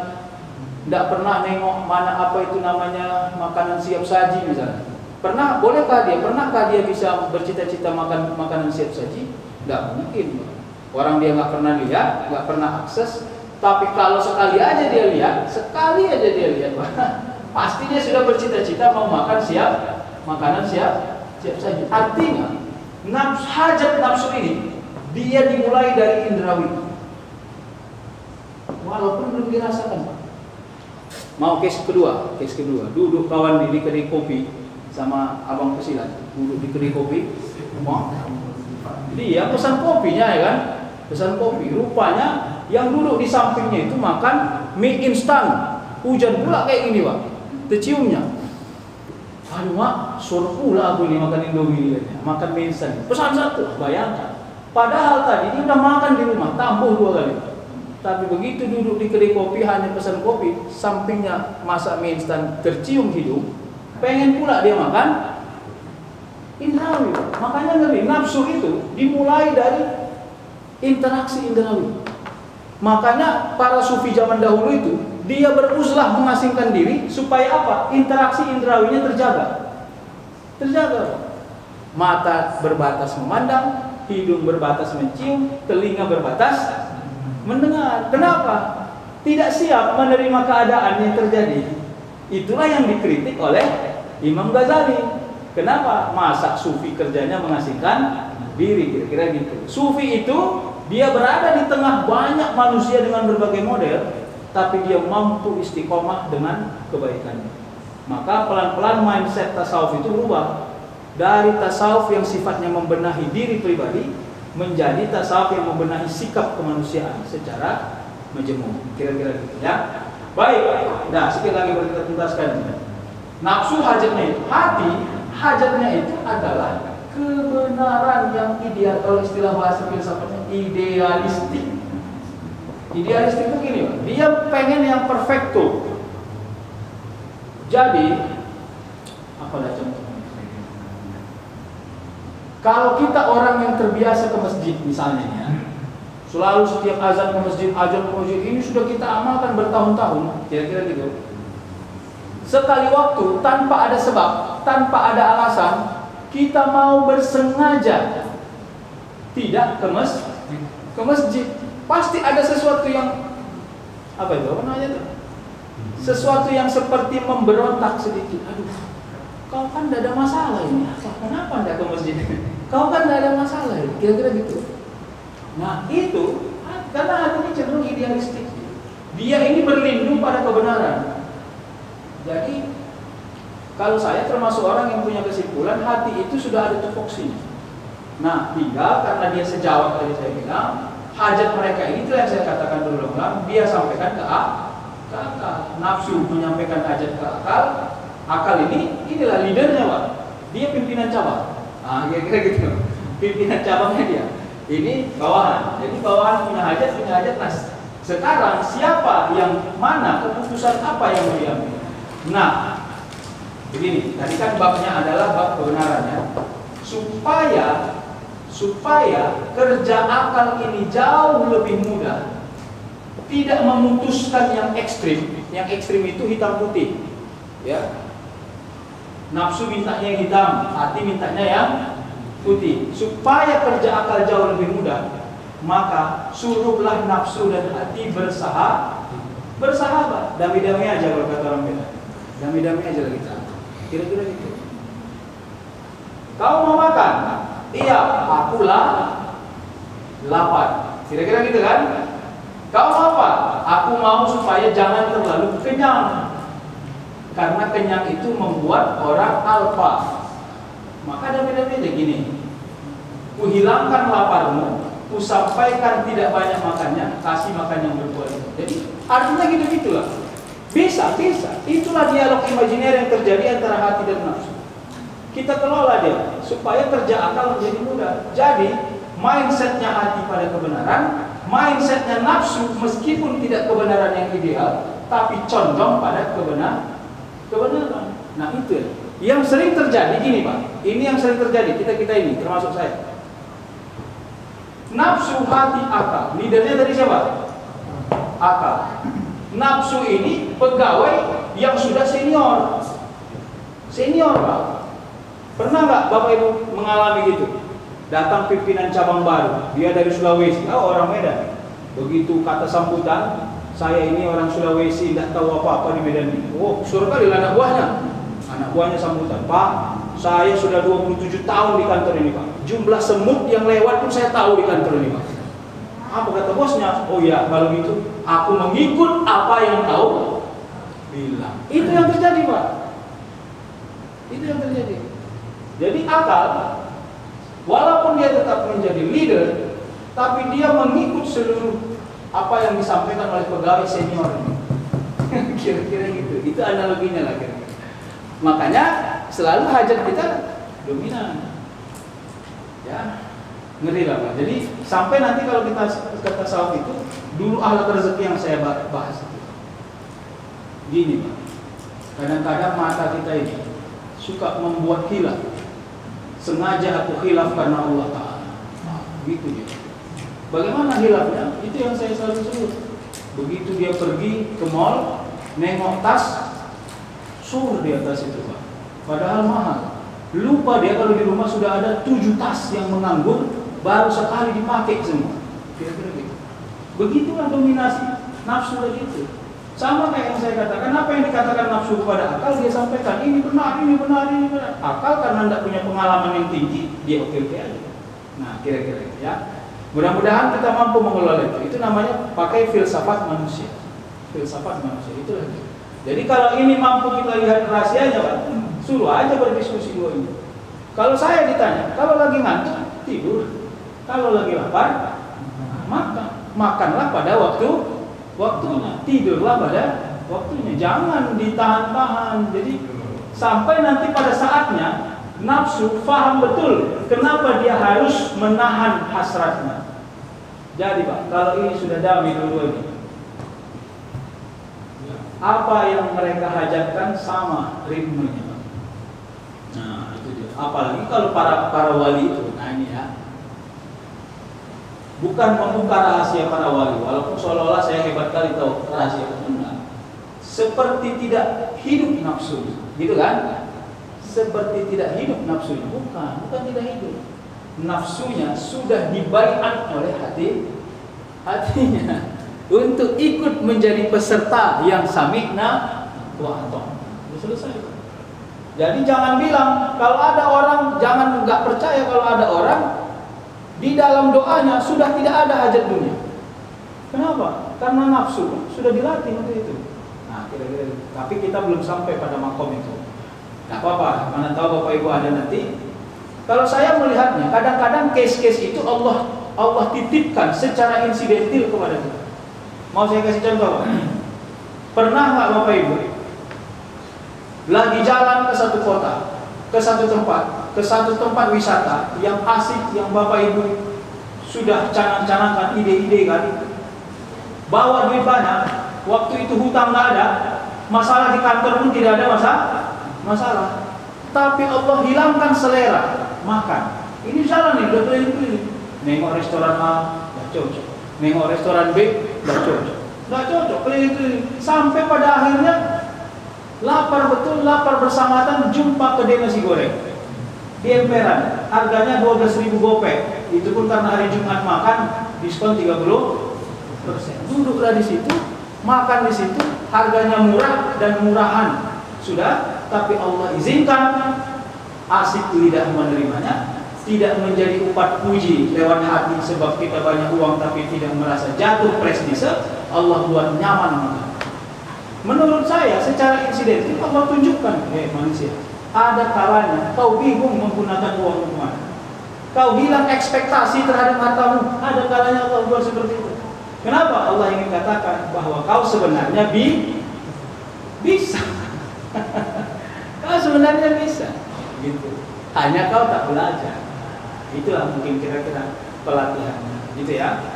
tidak pernah nengok mana apa itu namanya makanan siap saji misalnya. Pernahkah dia bisa bercita-cita makan makanan siap saji? Tidak mungkin. Orang dia nggak pernah lihat, nggak pernah akses. Tapi kalau sekali aja dia lihat, pasti dia sudah bercita-cita mau makan makanan siap saji. Artinya hajat nafsu ini dia dimulai dari indrawi, walaupun belum dirasakan, Pak. Mau case kedua, duduk kawan di kedai kopi sama abang pesilat, duduk di kedai kopi, dia pesan kopinya ya kan, pesan kopi. Rupanya yang duduk di sampingnya itu makan mie instan, hujan pula kayak gini Pak, terciumnya. Aduh Mak, suruh pula aku ini makan Indomie, makan mie instan. Pesan satu, bayangkan. Padahal tadi dia udah makan di rumah, tambah 2 kali. Tapi begitu duduk di kedai kopi hanya pesan kopi, sampingnya masak mie instan, tercium hidung, pengen pula dia makan indrawi. Makanya ngeri, nafsu itu dimulai dari interaksi indrawi. Makanya para sufi zaman dahulu itu dia beruzlah mengasingkan diri supaya apa? Interaksi indrawinya terjaga. Mata berbatas memandang, hidung berbatas mencium, telinga berbatas mendengar. Kenapa? Tidak siap menerima keadaan yang terjadi. Itulah yang dikritik oleh Imam Ghazali. Kenapa? Masa sufi kerjanya mengasingkan diri, kira-kira gitu. Sufi itu dia berada di tengah banyak manusia dengan berbagai model, tapi dia mampu istiqomah dengan kebaikannya. Maka pelan-pelan mindset tasawuf itu berubah dari tasawuf yang sifatnya membenahi diri pribadi menjadi tasawuf yang membenahi sikap kemanusiaan secara majemuk. Kira-kira gitu ya. Baik. Nah, sekali lagi kita tuntaskan. Nafsu hajatnya itu, hati hajatnya itu adalah kebenaran yang ideal. Kalau istilah bahasa filsafatnya idealistik. Idealistik itu gini, dia pengen yang perfecto. Jadi, apa dah contohnya? Kalau kita orang yang terbiasa ke masjid misalnya ya, selalu setiap azan ke masjid, ini sudah kita amalkan bertahun-tahun, kira-kira gitu. Sekali waktu tanpa ada sebab, tanpa ada alasan, kita mau bersengaja tidak ke masjid, pasti ada sesuatu yang apa namanya tuh? Sesuatu yang seperti memberontak sedikit. Aduh, kau kan tidak ada masalah ini. Kenapa tidak ke masjid? Kau kan tidak ada masalah ini. Kira-kira gitu. Nah itu karena hatinya cenderung idealistik. Dia ini berlindung pada kebenaran. Jadi kalau saya termasuk orang yang punya kesimpulan hati itu sudah ada tupoksinya. Nah tinggal karena dia sejawat tadi saya bilang, hajat mereka ini itu yang saya katakan berulang-ulang, dia sampaikan ke akal. Nafsu menyampaikan hajat ke akal inilah leadernya Pak. Dia pimpinan cabang. Nah kira-kira gitu. Pimpinan cabangnya dia. Ini bawahan. Jadi bawahan punya hajat nah sekarang siapa yang mana, keputusan apa yang mau diambil. Nah begini, tadi kan babnya adalah bab kebenarannya. supaya kerja akal ini jauh lebih mudah, tidak memutuskan yang ekstrim. Yang ekstrim itu hitam putih, ya. Nafsu mintanya yang hitam, hati mintanya yang putih. Supaya kerja akal jauh lebih mudah, maka suruhlah nafsu dan hati bersahabat. Damai-damai aja kalau kata orang Medan. Damai-damai aja lah kita. Kira-kira gitu. Kau mau makan? Iya, aku lapar. Kira-kira gitu kan? Kau mau apa? Aku mau supaya jangan terlalu kenyang. Karena kenyang itu membuat orang alfa. Maka damai-damai aja gini. Kuhilangkan laparmu, kusampaikan tidak banyak makannya, kasih makan yang berkualitas. Jadi artinya gitu-gitulah. Bisa. Itulah dialog imajiner yang terjadi antara hati dan nafsu. Kita kelola dia supaya kerja akal menjadi mudah. Jadi mindsetnya hati pada kebenaran, mindsetnya nafsu meskipun tidak kebenaran yang ideal, tapi condong pada kebenaran. Nah itu yang sering terjadi gini Pak. Ini yang sering terjadi kita ini termasuk saya. Nafsu, hati, akal. Leadernya tadi siapa? Akal. Nafsu ini pegawai yang sudah senior Pak. Pernah nggak Bapak Ibu mengalami gitu? Datang pimpinan cabang baru, dia dari Sulawesi, orang Medan. Begitu kata sambutan, saya ini orang Sulawesi, tidak tahu apa-apa di Medan ini. Suruh kali anak buahnya sambutan. Pak, saya sudah 27 tahun di kantor ini Pak. Jumlah semut yang lewat pun saya tahu di kantor ini Pak. Apa kata bosnya? Oh ya, kalau gitu aku mengikut apa yang kau bilang. Itu yang terjadi Pak. Itu yang terjadi. Jadi akal, walaupun dia tetap menjadi leader, tapi dia mengikut seluruh apa yang disampaikan oleh pegawai senior. Kira-kira gitu. Itu analoginya lah kira-kira. Makanya selalu hajat kita dominan. Ya, ngeri lah Pak. Jadi sampai nanti kalau kita kata tasawuf itu, dulu ahlak rezeki yang saya bahas itu. Gini Pak. Kadang-kadang mata kita ini suka membuat hilaf. Sengaja aku hilaf karena Allah Ta'ala. Gitu dia. Bagaimana hilafnya? Itu yang saya selalu sebut. Begitu dia pergi ke mall, nengok tas, sur di atas itu Pak. Padahal mahal. Lupa dia kalau di rumah sudah ada 7 tas yang menganggur, baru sekali dipakai semua. Kira-kira gitu. Begitulah dominasi nafsu tadi itu. Sama kayak yang saya katakan, apa yang dikatakan nafsu kepada akal, dia sampaikan, ini benar. Akal karena tidak punya pengalaman yang tinggi, dia oke-oke aja. Nah, kira-kira itu ya. Mudah-mudahan kita mampu mengelola itu. Itu namanya pakai filsafat manusia. Filsafat manusia, itu lagi. Jadi kalau ini mampu kita lihat rahasianya Pak, suruh aja berdiskusi dua ini. Kalau saya ditanya, kalau lagi ngantuk, tidur. Kalau lagi lapar, makan. Makanlah pada waktunya, tidurlah pada waktunya, jangan ditahan-tahan. Jadi sampai nanti pada saatnya nafsu faham betul kenapa dia harus menahan hasratnya. Jadi Pak, kalau ini sudah damai dua-duanya, apa yang mereka hajatkan sama ritmenya Pak. Nah itu dia. Apalagi kalau para wali itu, nah ini ya, bukan membuka rahasia para wali, walaupun seolah-olah saya hebat kali tahu rahasia itu. Enggak. Seperti tidak hidup nafsu, gitu kan? Seperti tidak hidup nafsunya, bukan tidak hidup. Nafsunya sudah dibaiat oleh hatinya untuk ikut menjadi peserta yang sami'na wa ata'na. Selesai. Jadi jangan bilang kalau ada orang, jangan nggak percaya kalau ada orang di dalam doanya sudah tidak ada hajat dunia. Kenapa? Karena nafsu sudah dilatih untuk itu. Nah, kira-kira. Tapi kita belum sampai pada makom itu. Nah, apa-apa, mana tahu Bapak Ibu ada nanti. Kalau saya melihatnya, kadang-kadang case-case itu Allah titipkan secara insidentil kepada kita. Mau saya kasih contoh, Pak? Pernah nggak Bapak Ibu lagi jalan ke satu kota, ke satu tempat wisata yang asik, yang Bapak Ibu sudah canang-canangkan ide-ide kali, bawa duit banyak, waktu itu hutang nggak ada, masalah di kantor pun tidak ada masalah, tapi Allah hilangkan selera makan, Ini salah nih, udah keliling-keliling. Nengok restoran A, nggak cocok. Nengok restoran B, nggak cocok. Nggak cocok, keliling-keliling. Sampai pada akhirnya lapar betul, lapar bersamaan jumpa kedai nasi goreng di emperan. Harganya 12.000 gopek. Itu pun karena hari Jumat makan, diskon 30%. Duduklah di situ, makan di situ, harganya murah dan murahan. Sudah, tapi Allah izinkan asik tidak menerimanya, tidak menjadi upat puji lewat hati sebab kita banyak uang tapi tidak merasa jatuh prestise. Allah buat nyaman makan. Menurut saya secara insidentil Allah tunjukkan, manusia, ada kalanya kau bingung menggunakan uang mana. Kau hilang ekspektasi terhadap hartamu, ada kalanya Allah buat seperti itu. Kenapa? Allah ingin katakan bahwa kau sebenarnya bisa. Kau sebenarnya bisa. Gitu. Hanya kau tak belajar. Itulah mungkin kira-kira pelatihannya. Gitu ya.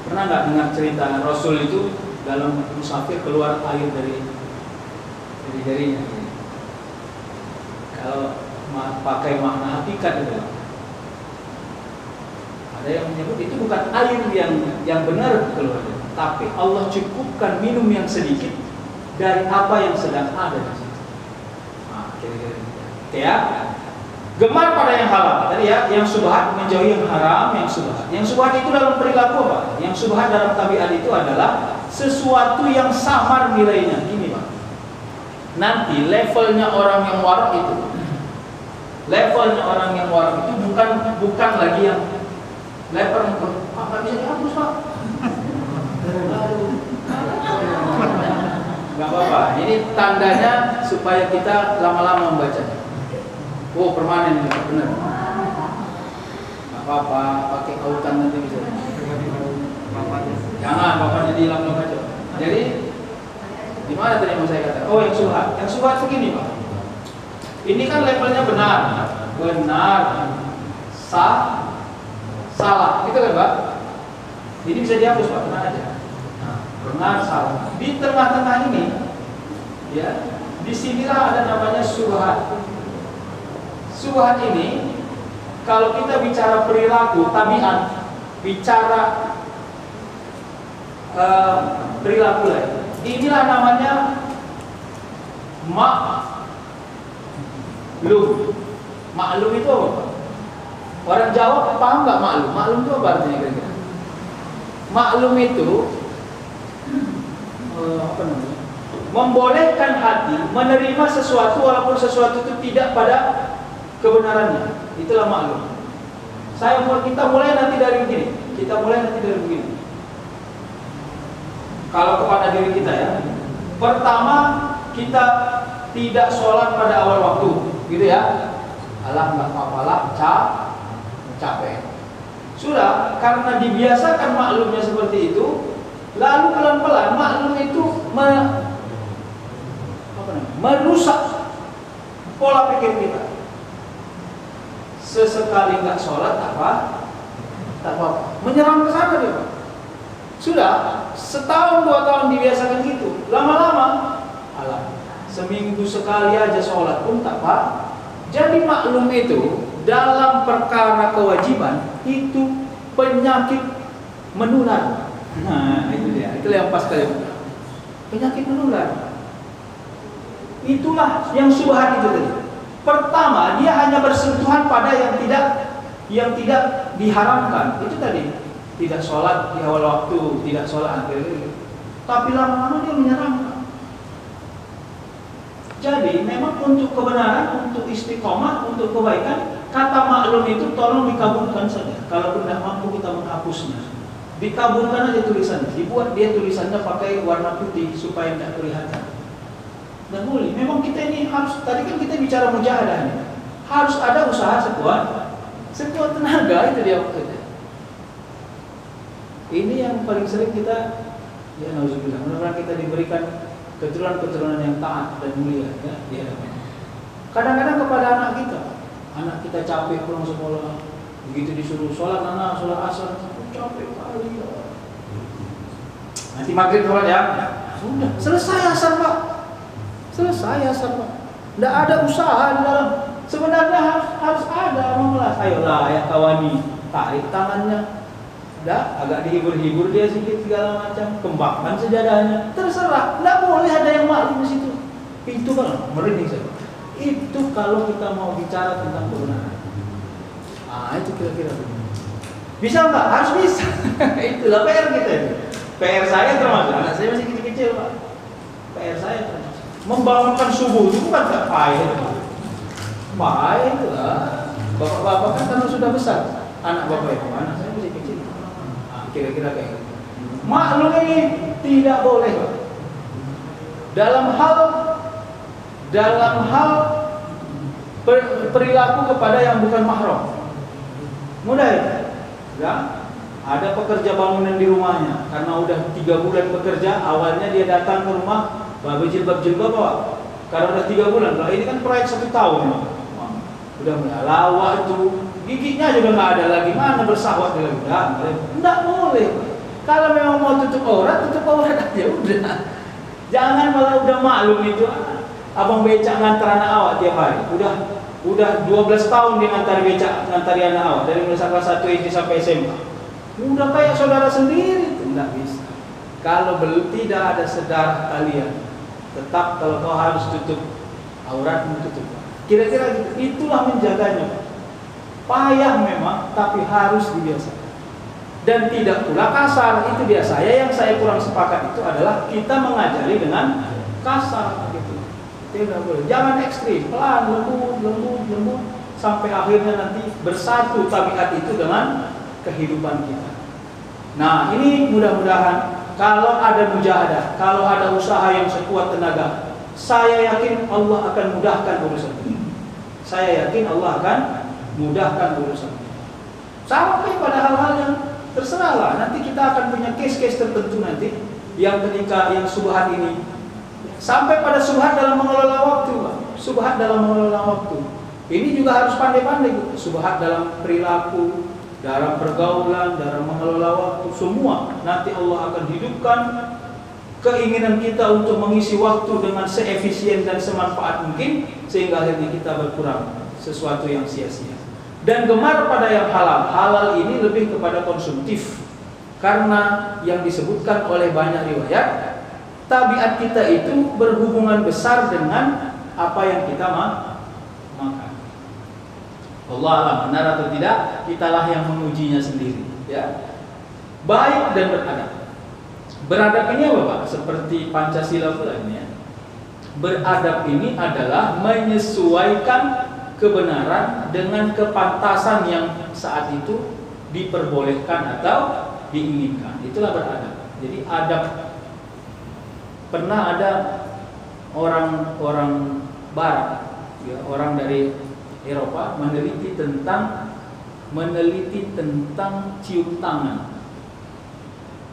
Pernah nggak dengar cerita Rasul itu dalam musafir keluar air dari jarinya? Kalau pakai makna hakikat itu, ada yang menyebut itu bukan air yang benar keluar, tapi Allah cukupkan minum yang sedikit dari apa yang sedang ada di situ. Nah, kira-kira ya. Gemar pada yang halal tadi ya, yang subhat menjauhi yang haram, yang subhat. Yang subhat itu dalam perilaku apa? Yang subhat dalam tabiat itu adalah sesuatu yang samar nilainya. Gini Pak, nanti levelnya orang yang warak itu, bukan lagi yang level apa bisa dihapus Pak? Gak apa-apa. Ini tandanya supaya kita lama-lama membacanya. Oh permanen ini benar. Gak apa-apa, pakai autan nanti bisa. Jangan, bapaknya dihilang aja. Jadi di mana tadi mau saya katakan? Oh yang subhat. Yang subhat begini Pak. Ini kan levelnya benar, salah. Gitu kan Pak? Jadi bisa dihapus Pak, tenang aja. Benar, salah. Di tengah-tengah ini, ya, disinilah ada namanya subhat. Subhat ini, kalau kita bicara perilaku, tabiat, bicara perilaku lain, inilah namanya maklum. Maklum itu apa? Orang Jawa paham nggak maklum? Maklum itu apa artinya kira-kira? Maklum itu apa namanya? Membolehkan hati menerima sesuatu walaupun sesuatu itu tidak pada kebenarannya. Itulah maklum. Kita mulai nanti dari begini. Kalau kepada diri kita ya. Pertama, kita tidak sholat pada awal waktu, gitu ya. Alah nggak apa-apa lah, capek. Sudah, karena dibiasakan maklumnya seperti itu, lalu pelan-pelan maklum itu merusak pola pikir kita. Sesekali nggak sholat tak apa, menyerang ke sana dia Pak. Sudah setahun 2 tahun dibiasakan gitu, lama-lama seminggu sekali aja sholat pun tak apa. Jadi maklum itu dalam perkara kewajiban itu penyakit menular. Nah itu dia, itu yang pas kali penyakit menular. Itulah yang subhat itu tadi. Pertama, dia hanya bersentuhan pada yang tidak diharamkan. Itu tadi, tidak sholat di awal waktu, tidak sholat akhir. Tapi lama-lama dia menyerang. Jadi memang untuk kebenaran, untuk istiqomah, untuk kebaikan, kata maklum itu tolong dikabulkan saja. Kalau tidak mampu kita menghapusnya, dikabulkan aja tulisannya. Dibuat dia tulisannya pakai warna putih supaya tidak kelihatan. Dan boleh. Memang kita ini harus, tadi kan kita bicara mujahadah ini, harus ada usaha sekuat tenaga, itu dia maksudnya. Ini yang paling sering kita, ya nauzubillah, mudah-mudahan kita diberikan keturunan-keturunan yang taat dan mulia ya di hadapan. Kadang-kadang kepada anak kita capek pulang sekolah, begitu disuruh sholat sholat asar, capek kali ya. Nanti maghrib sholat ya, sudah selesai asar Pak. Tidak ada usaha di dalam. Sebenarnya harus ada memelas. Ayolah ya kawani, tarik tangannya. Udah, agak dihibur-hibur dia sedikit segala macam, kembangkan sejadahnya. Terserah, tidak boleh ada yang maklum di situ. Itu kan merinding saya. Itu kalau kita mau bicara tentang kebenaran. Itu kira-kira bisa nggak? Harus bisa. Itulah PR kita. PR saya termasuk. Anak saya masih kecil-kecil, Pak. PR saya termasuk. Membangunkan subuh itu bukan tak payah. Payah itu lah. Bapak-bapak kan karena sudah besar. Anak bapak itu, anak saya masih kecil. Kira-kira kayak gitu. Maklum ini tidak boleh, Pak. Dalam hal perilaku kepada yang bukan mahram. Mudah ya? Ada pekerja bangunan di rumahnya karena udah 3 bulan bekerja, awalnya dia datang ke rumah bawa jilbab-jilbab, Pak. Karena udah 3 bulan, kalau ini kan proyek 1 tahun, Pak. Udah melawak itu, giginya juga nggak ada lagi, mana bersahwat dia lagi. Nggak boleh, Pak. Kalau memang mau tutup aurat aja udah. Jangan malah udah maklum itu. Abang becak ngantar anak awak tiap hari. Udah 12 tahun dia ngantari anak awak dari mulai kelas 1 SD sampai SMA. Udah kayak saudara sendiri itu. Enggak bisa. Kalau tidak ada sedar kalian, tetap kalau kau harus tutup auratmu tutup. Kira-kira gitu. Itulah menjaganya. Payah memang, tapi harus dibiasakan. Dan tidak pula kasar. Itu dia yang saya kurang sepakat itu adalah kita mengajari dengan kasar gitu. Tidak boleh. Jangan ekstrim, pelan, lembut sampai akhirnya nanti bersatu tabiat itu dengan kehidupan kita. Nah, ini mudah-mudahan kalau ada mujahadah, kalau ada usaha yang sekuat tenaga, saya yakin Allah akan mudahkan urusan ini. Saya yakin Allah akan mudahkan urusan ini. Sampai pada hal-hal yang terserahlah. Nanti kita akan punya case-case tertentu nanti yang ketika yang subhat ini sampai pada subhat dalam mengelola waktu, Pak. Subhat dalam mengelola waktu. Ini juga harus pandai-pandai. Subhat dalam perilaku, dalam pergaulan, dalam mengelola waktu, semua. Nanti Allah akan hidupkan keinginan kita untuk mengisi waktu dengan seefisien dan semanfaat mungkin, sehingga akhirnya kita berkurang sesuatu yang sia-sia. Dan gemar pada yang halal. Halal ini lebih kepada konsumtif. Karena yang disebutkan oleh banyak riwayat, tabiat kita itu berhubungan besar dengan apa yang kita makan. Allah alam, benar atau tidak, kitalah yang mengujinya sendiri. Ya, baik dan beradab. Beradab ini apa, Pak? Seperti Pancasila pula ini ya. Beradab ini adalah menyesuaikan kebenaran dengan kepantasan yang saat itu diperbolehkan atau diinginkan. Itulah beradab. Jadi adab. Pernah ada orang Barat, ya, orang dari Eropa meneliti tentang cium tangan,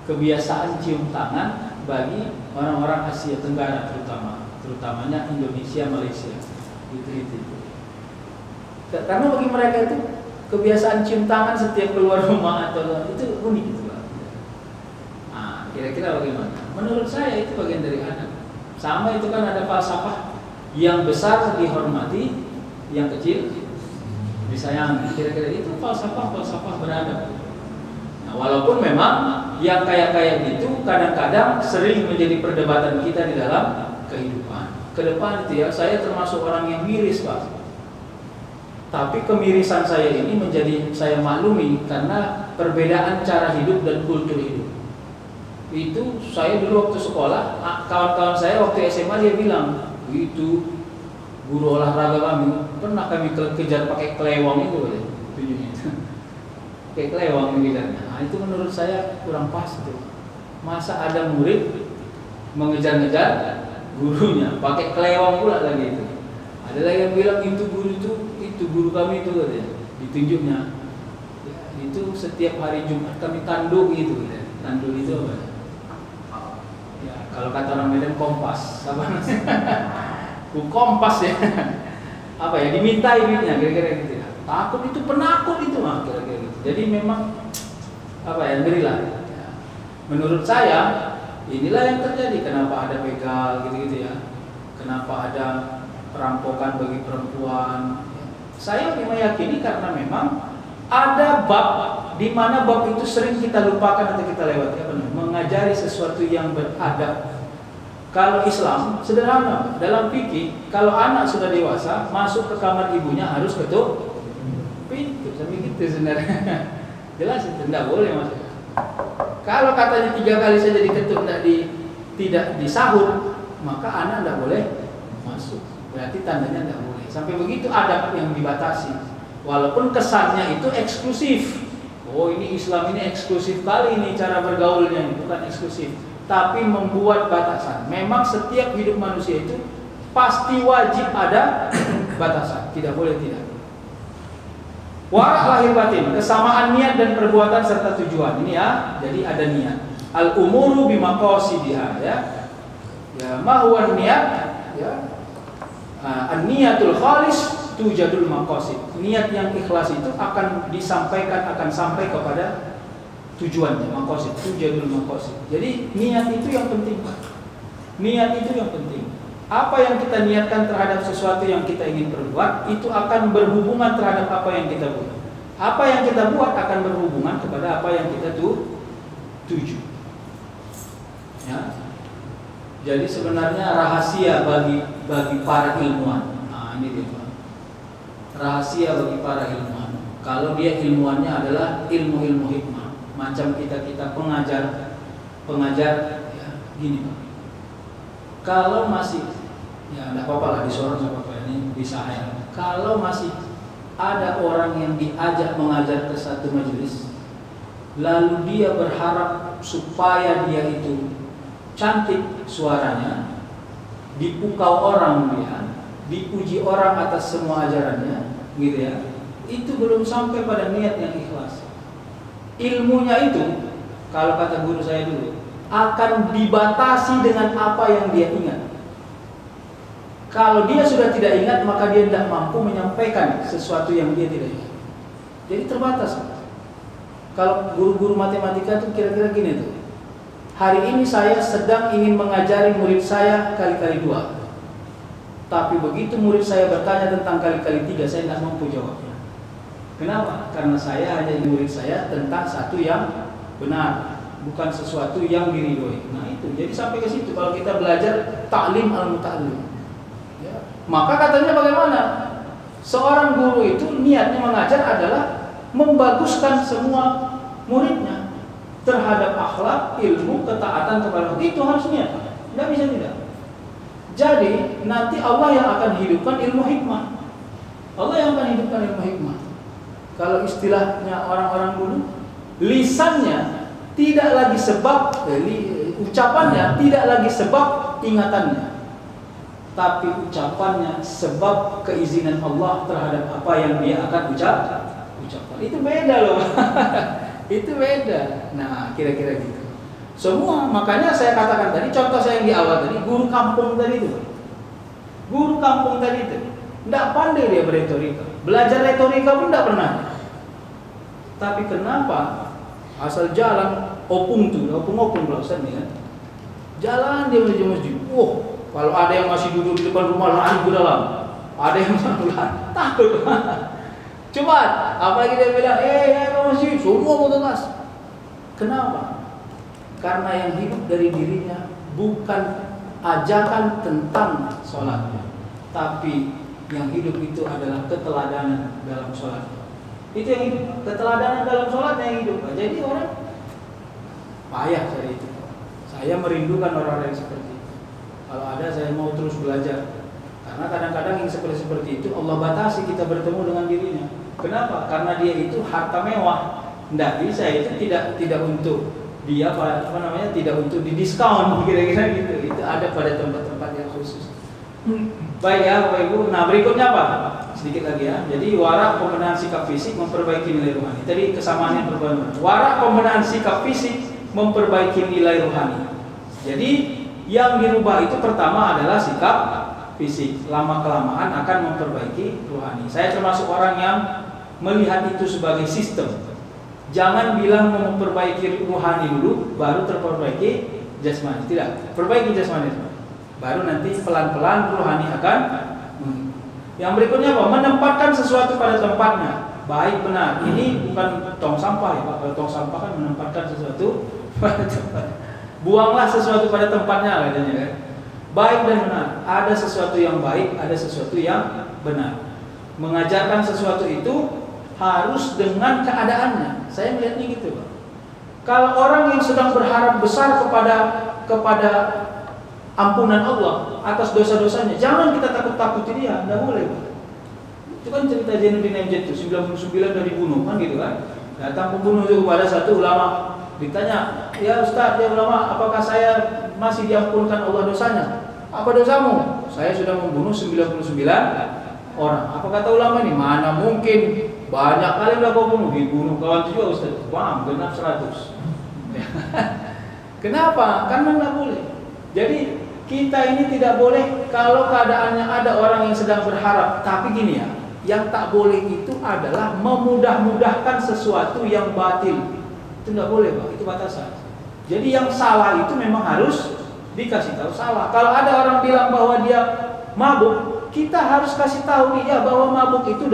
kebiasaan cium tangan bagi orang-orang Asia Tenggara terutamanya Indonesia, Malaysia, itu. Karena bagi mereka itu kebiasaan cium tangan setiap keluar rumah atau itu unik itu, Pak. Nah, kira-kira bagaimana? Menurut saya itu bagian dari adab. Sama itu kan ada falsafah, yang besar dihormati, yang kecil disayangi. Kira-kira itu falsafah beradab. Nah, walaupun memang yang kayak gitu kadang-kadang sering menjadi perdebatan kita di dalam kehidupan. Ke depan itu ya, saya termasuk orang yang miris, Pak. Tapi kemirisan saya ini menjadi saya maklumi karena perbedaan cara hidup dan kultur hidup. Itu saya dulu waktu sekolah, kawan-kawan saya waktu SMA dia bilang, itu guru olahraga kami pernah kami kejar pakai kelewang itu, pakai kelewang kejarnya. Nah, itu menurut saya kurang pas itu. Masa ada murid mengejar-ngejar gurunya pakai kelewang pula lagi itu. Ada lagi yang bilang itu guru kami itu katanya, ditunjuknya. Ya, itu setiap hari Jumat kami tanduk gitu. Tanduk itu apa? Ya, kalau kata orang Medan kompas, apa namanya? Kompas ya. Apa ya? Dimintai duitnya kira-kira gitu ya. Takut itu penakut itu mah kira-kira gitu. Jadi memang apa ya? Ngerilah. Ya. Menurut saya inilah yang terjadi. Kenapa ada begal gitu-gitu ya? Kenapa ada perampokan bagi perempuan? Ya. Saya meyakini karena memang ada bab di mana bab itu sering kita lupakan atau kita lewati, mengajari sesuatu yang beradab. Kalau Islam sederhana, dalam fikih kalau anak sudah dewasa masuk ke kamar ibunya harus ketuk pintu, sampai gitu sebenarnya. Jelas itu tidak boleh masuk. Kalau katanya 3 kali saja diketuk tidak disahur, maka anak tidak boleh masuk. Berarti tandanya tidak boleh. Sampai begitu adab yang dibatasi. Walaupun kesannya itu eksklusif. Oh, ini Islam ini eksklusif kali ini cara bergaulnya, bukan eksklusif. Tapi membuat batasan. Memang setiap hidup manusia itu pasti wajib ada batasan, tidak boleh tidak. Warak lahir batin, kesamaan niat dan perbuatan serta tujuan. Ini ya, jadi ada niat. Al umuru bimaqasidiha ya. Ya, ma huwa niat ya. An-niyatul khalis tujadul maqasid. Niat yang ikhlas itu akan disampaikan, akan sampai kepada tujuannya, maqasid, tujadul maqasid. Jadi niat itu yang penting, Pak. Niat itu yang penting. Apa yang kita niatkan terhadap sesuatu yang kita ingin perbuat itu akan berhubungan terhadap apa yang kita buat. Apa yang kita buat akan berhubungan kepada apa yang kita tuju. Ya. Jadi sebenarnya rahasia bagi para ilmuwan. Nah, ini dia, Pak. Rahasia bagi para ilmuwan. Kalau dia ilmuannya adalah ilmu-ilmu hikmah, macam kita pengajar ya, gini, Pak. Kalau masih, ya tidak apa-apa lah disorong sama Pak, ini bisa ya. Kalau masih ada orang yang diajak mengajar ke satu majelis, lalu dia berharap supaya dia itu cantik suaranya, dipukau orang dia, dipuji orang atas semua ajarannya, gitu ya. Itu belum sampai pada niat yang ikhlas. Ilmunya itu, kalau kata guru saya dulu, akan dibatasi dengan apa yang dia ingat. Kalau dia sudah tidak ingat, maka dia tidak mampu menyampaikan sesuatu yang dia tidak ingat. Jadi terbatas. Kalau guru-guru matematika itu kira-kira gini tuh. Hari ini saya sedang ingin mengajari murid saya kali-kali 2. Tapi begitu murid saya bertanya tentang kali-kali 3, saya tidak mampu jawabnya. Kenapa? Karena saya hanya murid saya tentang satu yang benar, bukan sesuatu yang diridhoi. Nah itu, jadi sampai ke situ kalau kita belajar ta'lim al-muta'allim. Ya. Maka katanya bagaimana? Seorang guru itu niatnya mengajar adalah membaguskan semua muridnya terhadap akhlak, ilmu, ketaatan kepada Allah. Itu harus niat. Tidak bisa tidak. Jadi nanti Allah yang akan hidupkan ilmu hikmah. Allah yang akan hidupkan ilmu hikmah. Kalau istilahnya orang-orang dulu, lisannya tidak lagi sebab, ucapannya tidak lagi sebab ingatannya, tapi ucapannya sebab keizinan Allah terhadap apa yang dia akan ucapkan. Itu beda loh. Itu beda. Nah, kira-kira gitu. Semua, makanya saya katakan tadi, contoh saya yang di awal tadi, guru kampung tadi itu. Guru kampung tadi itu tidak pandai dia beretorika. Belajar retorika pun tidak pernah. Tapi kenapa asal jalan opung kalau Ustaz nih kan. Jalan dia menuju masjid. Kalau ada yang masih duduk di depan rumah lari ke dalam. Ada yang takut. Coba, apalagi dia bilang, masjid, semua mau tegas. Kenapa? Karena yang hidup dari dirinya bukan ajakan tentang sholatnya, tapi yang hidup itu adalah keteladanan dalam sholat. Itu yang hidup, keteladanan dalam sholatnya yang hidup. Jadi orang payah saya itu. Saya merindukan orang-orang yang seperti itu. Kalau ada saya mau terus belajar. Karena kadang-kadang yang seperti itu Allah batasi kita bertemu dengan dirinya. Kenapa? Karena dia itu harta mewah. Tidak bisa, itu tidak untuk dia tidak untuk didiskon kira-kira gitu. Itu ada pada tempat-tempat yang khusus. Baik ya Bapak Ibu. Nah berikutnya apa? Sedikit lagi ya. Jadi warak pembenahan sikap fisik memperbaiki nilai rohani. Tadi kesamaan yang berbeda. Warak pembenahan sikap fisik memperbaiki nilai rohani. Jadi yang dirubah itu pertama adalah sikap fisik. Lama-kelamaan akan memperbaiki rohani. Saya termasuk orang yang melihat itu sebagai sistem. Jangan bilang mau memperbaiki rohani dulu, baru terperbaiki jasmani. Tidak, perbaiki jasmani, baru nanti pelan-pelan rohani akan. Yang berikutnya apa? Menempatkan sesuatu pada tempatnya. Baik, benar. Ini bukan tong sampah ya Pak. Kalau tong sampah kan menempatkan sesuatu pada tempatnya. Buanglah sesuatu pada tempatnya katanya kan. Baik dan benar. Ada sesuatu yang baik, ada sesuatu yang benar. Mengajarkan sesuatu itu harus dengan keadaannya. Saya melihatnya gitu Pak. Kalau orang yang sedang berharap besar kepada ampunan Allah atas dosa-dosanya, jangan kita takut-takuti dia, tidak boleh. Itu kan cerita Zainuddin Amjad itu 99 dari dibunuh kan gitu kan. Datang pembunuh itu kepada satu ulama, ditanya, ya Ustaz, ya ulama, apakah saya masih diampunkan Allah dosanya? Apa dosamu? Saya sudah membunuh 99 orang. Apa kata ulama ini? Mana mungkin, banyak kali udah kau dibunuh kawan juga Ustaz. Wah, genap 100. Kenapa? Karena nggak boleh. Jadi kita ini tidak boleh kalau keadaannya ada orang yang sedang berharap. Tapi gini ya, yang tak boleh itu adalah memudah-mudahkan sesuatu yang batil. Itu nggak boleh Pak, itu batasan. Jadi yang salah itu memang harus dikasih tahu salah. Kalau ada orang bilang bahwa dia mabuk, kita harus kasih tahu dia bahwa mabuk itu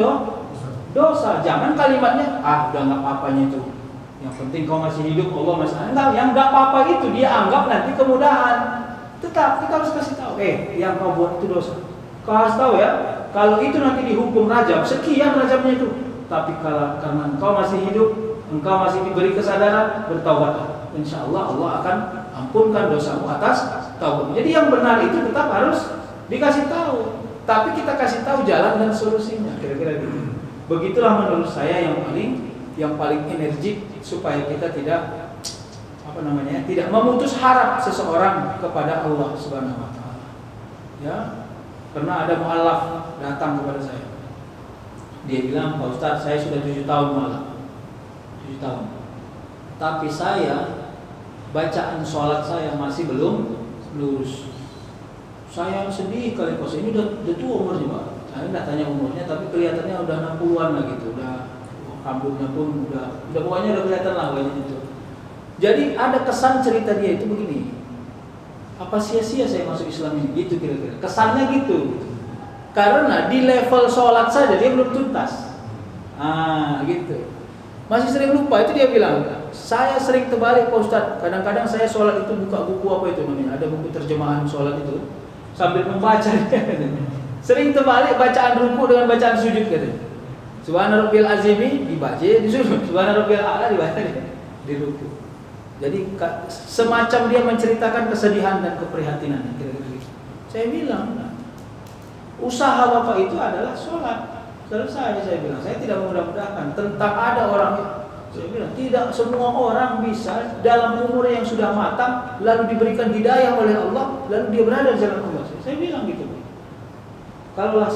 dosa. Jangan kalimatnya, udah nggak apa-apanya itu. Yang penting kau masih hidup, Allah masih enggak. Yang nggak apa-apa itu dia anggap nanti kemudahan. Tetap kita harus kasih tahu, yang kau buat itu dosa. Kau harus tahu ya, kalau itu nanti dihukum rajam, sekian rajamnya itu. Tapi kalau karena engkau masih hidup, engkau masih diberi kesadaran, bertaubatlah. Insya Allah Allah akan ampunkan dosamu atas taubat. Jadi yang benar itu tetap harus dikasih tahu. Tapi kita kasih tahu jalan dan solusinya, kira-kira gitu. Begitulah menurut saya yang paling energik supaya kita tidak tidak memutus harap seseorang kepada Allah Subhanahu wa taala. Ya. Pernah ada mualaf datang kepada saya. Dia bilang, "Pak Ustaz, saya sudah 7 tahun mualaf. 7 tahun. Tapi saya bacaan sholat saya masih belum lurus. Saya sedih kali Pak, ini udah tua umurnya Pak. Saya nggak tanya umurnya, tapi kelihatannya udah 60-an lah gitu. Udah rambutnya pun udah pokoknya udah kelihatan lah wajahnya itu. Jadi ada kesan cerita dia itu begini. Apa sia-sia saya masuk Islam ini? Gitu kira-kira. Kesannya gitu. Karena di level sholat saja dia belum tuntas. Gitu. Masih sering lupa, itu dia bilang. Saya sering terbalik Pak Ustadz. Kadang-kadang saya sholat itu buka buku apa itu namanya? Ada buku terjemahan sholat itu. Sambil membaca. Sering terbalik bacaan ruku dengan bacaan sujud katanya. Subhana Rabbil Azimi dibaca di sujud. Subhana Rabbil A'la dibaca di ruku. Jadi semacam dia menceritakan kesedihan dan keprihatinan kira-kira gitu. Saya bilang, usaha Bapak itu adalah sholat. Selesai saya bilang, saya tidak memudah-mudahkan tentang ada orang. Saya bilang, tidak semua orang bisa dalam umur yang sudah matang lalu diberikan hidayah oleh Allah, lalu dia berada di jalan Allah. Saya bilang gitu. Kalaulah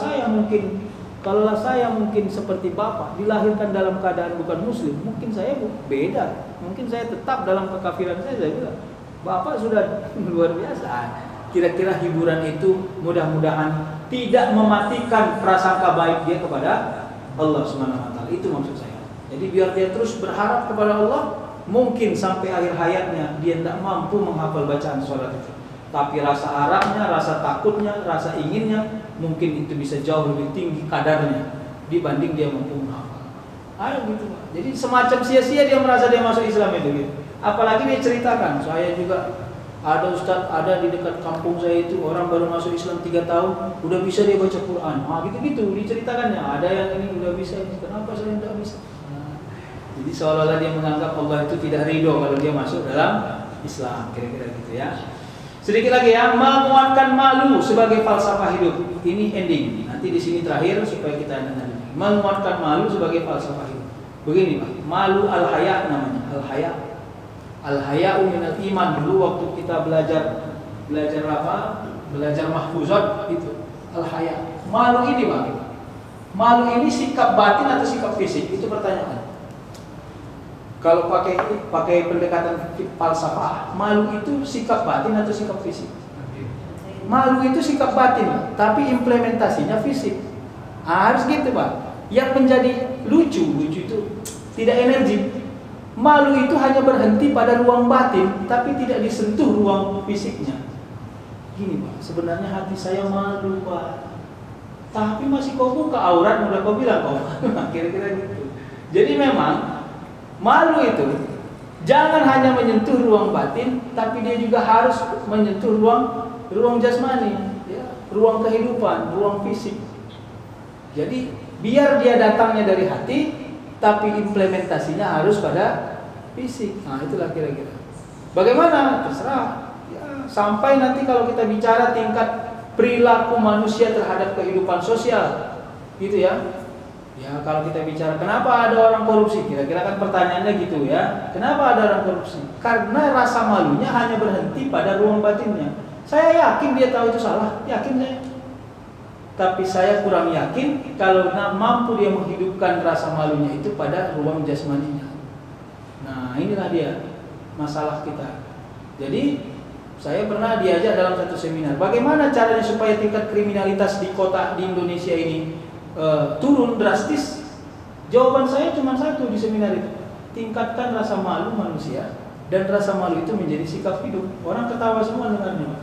saya mungkin seperti Bapak dilahirkan dalam keadaan bukan muslim, mungkin saya beda. Mungkin saya tetap dalam kekafiran saya bilang, Bapak sudah luar biasa. Kira-kira hiburan itu mudah-mudahan tidak mematikan prasangka baik dia kepada Allah Subhanahu wa taala. Itu maksud saya. Jadi biar dia terus berharap kepada Allah, mungkin sampai akhir hayatnya dia tidak mampu menghafal bacaan sholat itu. Tapi rasa harapnya, rasa takutnya, rasa inginnya mungkin itu bisa jauh lebih tinggi kadarnya dibanding dia mampu menghafal. Gitu Pak. Jadi semacam sia-sia dia merasa dia masuk Islam itu gitu. Apalagi dia ceritakan, saya juga ada Ustadz, ada di dekat kampung saya itu orang baru masuk Islam 3 tahun udah bisa dia baca Quran. Gitu-gitu diceritakannya. Ada yang ini udah bisa, kenapa saya tidak bisa? Jadi seolah-olah dia menganggap Allah itu tidak ridho kalau dia masuk dalam Islam, kira-kira gitu ya. Sedikit lagi ya, menguatkan malu sebagai falsafah hidup. Ini ending. Nanti di sini terakhir supaya kita dengar. Menguatkan malu sebagai falsafah hidup. Begini Pak, malu al-haya namanya. Al-haya. Al-haya'u minal iman. Dulu waktu kita belajar apa? Belajar mahfuzat itu. Al-haya. Malu ini Pak. Malu ini sikap batin atau sikap fisik? Itu pertanyaan. Kalau pakai pendekatan falsafah, malu itu sikap batin atau sikap fisik? Malu itu sikap batin, tapi implementasinya fisik. Harus gitu Pak. Yang menjadi lucu itu tidak energi. Malu itu hanya berhenti pada ruang batin, tapi tidak disentuh ruang fisiknya. Gini Pak, sebenarnya hati saya malu Pak. tapi masih kau buka aurat, udah kau bilang kau. Kira-kira gitu. Jadi memang malu itu jangan hanya menyentuh ruang batin, tapi dia juga harus menyentuh ruang jasmani, ya, ruang kehidupan, ruang fisik. Jadi biar dia datangnya dari hati, tapi implementasinya harus pada fisik. Nah, itulah kira-kira. Bagaimana? Terserah. Ya, sampai nanti kalau kita bicara tingkat perilaku manusia terhadap kehidupan sosial, gitu ya. Ya, kalau kita bicara kenapa ada orang korupsi, kira-kira kan pertanyaannya gitu ya. Kenapa ada orang korupsi? Karena rasa malunya hanya berhenti pada ruang batinnya. Saya yakin dia tahu itu salah, yakin saya. Tapi saya kurang yakin kalau mampu dia menghidupkan rasa malunya itu pada ruang jasmaninya. Nah, inilah dia masalah kita. Jadi saya pernah diajak dalam satu seminar, bagaimana caranya supaya tingkat kriminalitas di kota di Indonesia ini turun drastis. Jawaban saya cuma satu di seminar itu, tingkatkan rasa malu manusia, dan rasa malu itu menjadi sikap hidup. Orang ketawa semua dengarnya.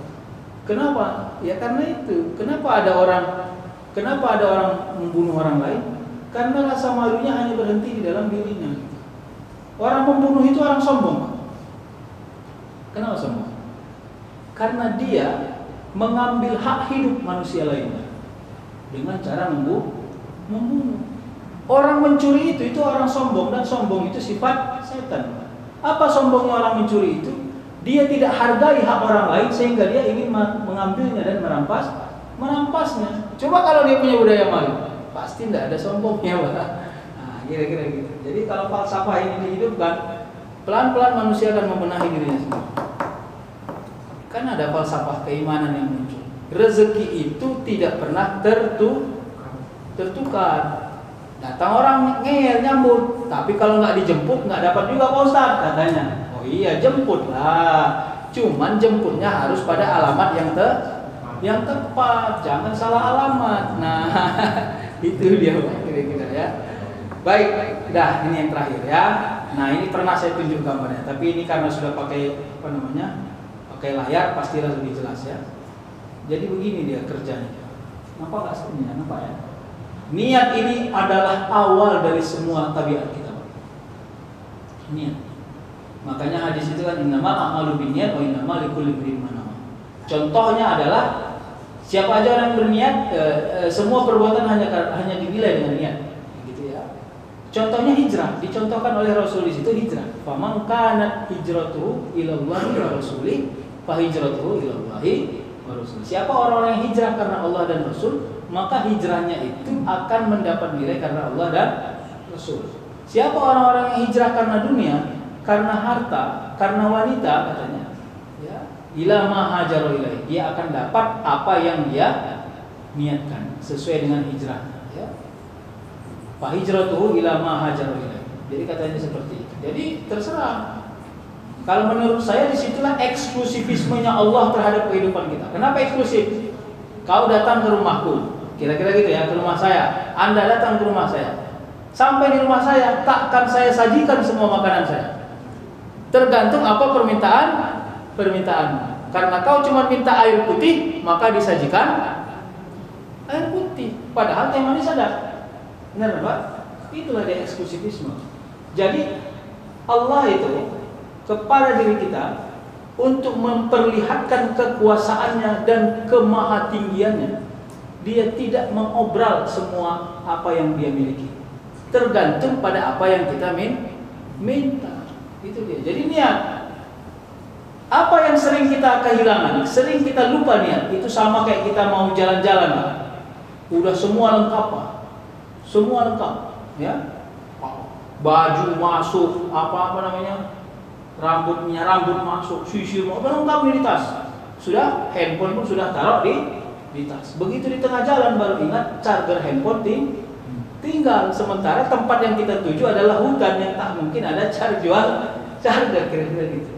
Kenapa? Ya karena itu. Kenapa ada orang membunuh orang lain? Karena rasa malunya hanya berhenti di dalam dirinya. Orang membunuh itu orang sombong. Kenapa sombong? Karena dia mengambil hak hidup manusia lainnya dengan cara membunuh. Orang mencuri itu orang sombong, dan sombong itu sifat setan. Apa sombongnya orang mencuri itu? Dia tidak hargai hak orang lain sehingga dia ingin mengambilnya dan merampasnya. Coba kalau dia punya budaya malu, pasti tidak ada sombongnya, Pak. Nah, kira-kira gitu. Jadi kalau falsafah ini dihidupkan, pelan-pelan manusia akan membenahi dirinya sendiri. Kan ada falsafah keimanan yang muncul. Rezeki itu tidak pernah tertukar. Datang orang ngeyel nyambut, tapi kalau nggak dijemput nggak dapat juga Pak Ustadz, katanya. Oh iya, jemputlah. Cuman jemputnya harus pada alamat yang tepat, jangan salah alamat. Nah, itu dia kira-kira ya. Baik, dah ini yang terakhir ya. Nah, ini pernah saya tunjuk gambarnya, tapi ini karena sudah pakai pakai layar pastilah lebih jelas ya. Jadi begini dia kerjanya. Nampak nggak sebenarnya? Nampak ya? Niat ini adalah awal dari semua tabiat kita. Niat. Makanya hadis itu kan innamal a'malu binniyat wa innamal likulli imrin ma nawa. Contohnya adalah siapa aja orang berniat, semua perbuatan hanya dinilai dengan niat. Gitu ya. Contohnya hijrah, dicontohkan oleh Rasul di situ hijrah. Faman kanat hijratuhu ilallahi wa rasulih fa hijratuhu ilallahi wa rasulih. Siapa orang-orang yang hijrah karena Allah dan Rasul, maka hijrahnya itu akan mendapat nilai karena Allah dan Rasul. Siapa orang-orang yang hijrah karena dunia, karena harta, karena wanita katanya, ya, ila ma hajaru ilaihi, dia akan dapat apa yang dia niatkan sesuai dengan hijrahnya, ya. Fa hijratuhu ila ma hajaru ilaihi. Jadi katanya seperti itu. Jadi terserah. Kalau menurut saya disitulah eksklusivismenya Allah terhadap kehidupan kita. Kenapa eksklusif? Kau datang ke rumahku, kira-kira gitu ya, ke rumah saya. Anda datang ke rumah saya. Sampai di rumah saya, takkan saya sajikan semua makanan saya. Tergantung apa permintaanmu. Karena kau cuma minta air putih, maka disajikan air putih. Padahal teh manis ada. Benar, Pak? Itulah dia eksklusivisme. Jadi Allah itu kepada diri kita untuk memperlihatkan kekuasaannya dan kemahatinggiannya, dia tidak mengobral semua apa yang dia miliki. Tergantung pada apa yang kita minta. Itu dia. Jadi niat. Apa yang sering kita kehilangan, sering kita lupa niat. Itu sama kayak kita mau jalan-jalan, Pak. Udah semua lengkap, Pak. Semua lengkap, ya. Baju masuk, apa namanya? Rambut masuk, sisir mau lengkap di tas. Sudah, handphone pun sudah taruh di tas. Begitu di tengah jalan baru ingat charger handphone tinggal. Sementara tempat yang kita tuju adalah hutan yang tak mungkin ada charger, kira-kira gitu.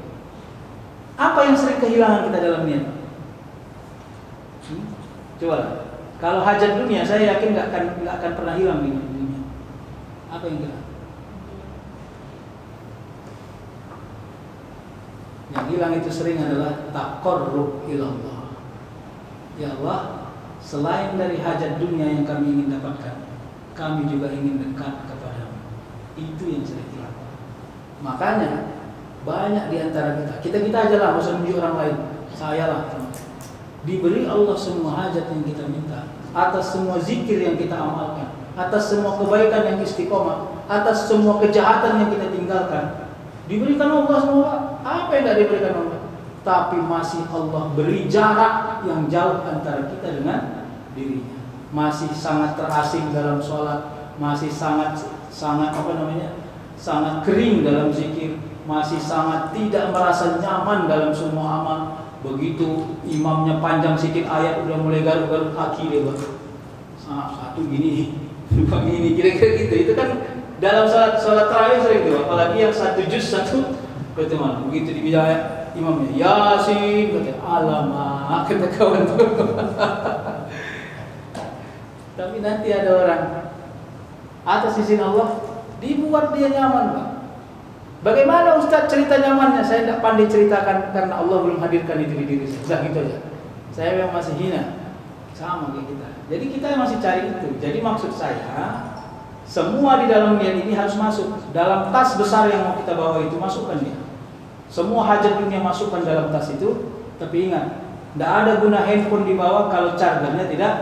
Apa yang sering kehilangan kita dalam niat? Coba, kalau hajat dunia saya yakin nggak akan pernah hilang di dunia. Apa yang hilang? Yang hilang itu sering adalah taqarrub ilallah. Ya Allah, selain dari hajat dunia yang kami ingin dapatkan, kami juga ingin dekat kepadamu. Itu yang saya kira. Makanya banyak di antara kita aja lah, nggak usah menunjuk orang lain. Saya lah, diberi Allah semua hajat yang kita minta, atas semua zikir yang kita amalkan, atas semua kebaikan yang istiqomah, atas semua kejahatan yang kita tinggalkan, diberikan Allah semua. Apa yang tidak diberikan Allah? Tapi masih Allah beri jarak yang jauh antara kita dengan dirinya. Masih sangat terasing dalam sholat, masih sangat sangat kering dalam zikir, masih sangat tidak merasa nyaman dalam semua amal. Begitu imamnya panjang sedikit ayat udah mulai garuk-garuk kaki dia, satu gini, dua gini, kira-kira gitu. Itu kan dalam sholat tarawih sering itu, apalagi yang satu juz satu pertemuan. Begitu dibilang imamnya Yasin, kata alamak, kata kawan tuh. Tapi nanti ada orang atas izin Allah dibuat dia nyaman, Pak. Bagaimana Ustaz cerita nyamannya? Saya tidak pandai ceritakan karena Allah belum hadirkan itu di diri saya. Sudah gitu aja. Saya memang masih hina, sama kayak kita. Jadi kita masih cari itu. Jadi maksud saya, semua di dalam niat ini harus masuk dalam tas besar yang mau kita bawa itu, masukkan dia. Semua hajat dunia masukkan dalam tas itu. Tapi ingat, tidak ada guna handphone dibawa kalau chargernya tidak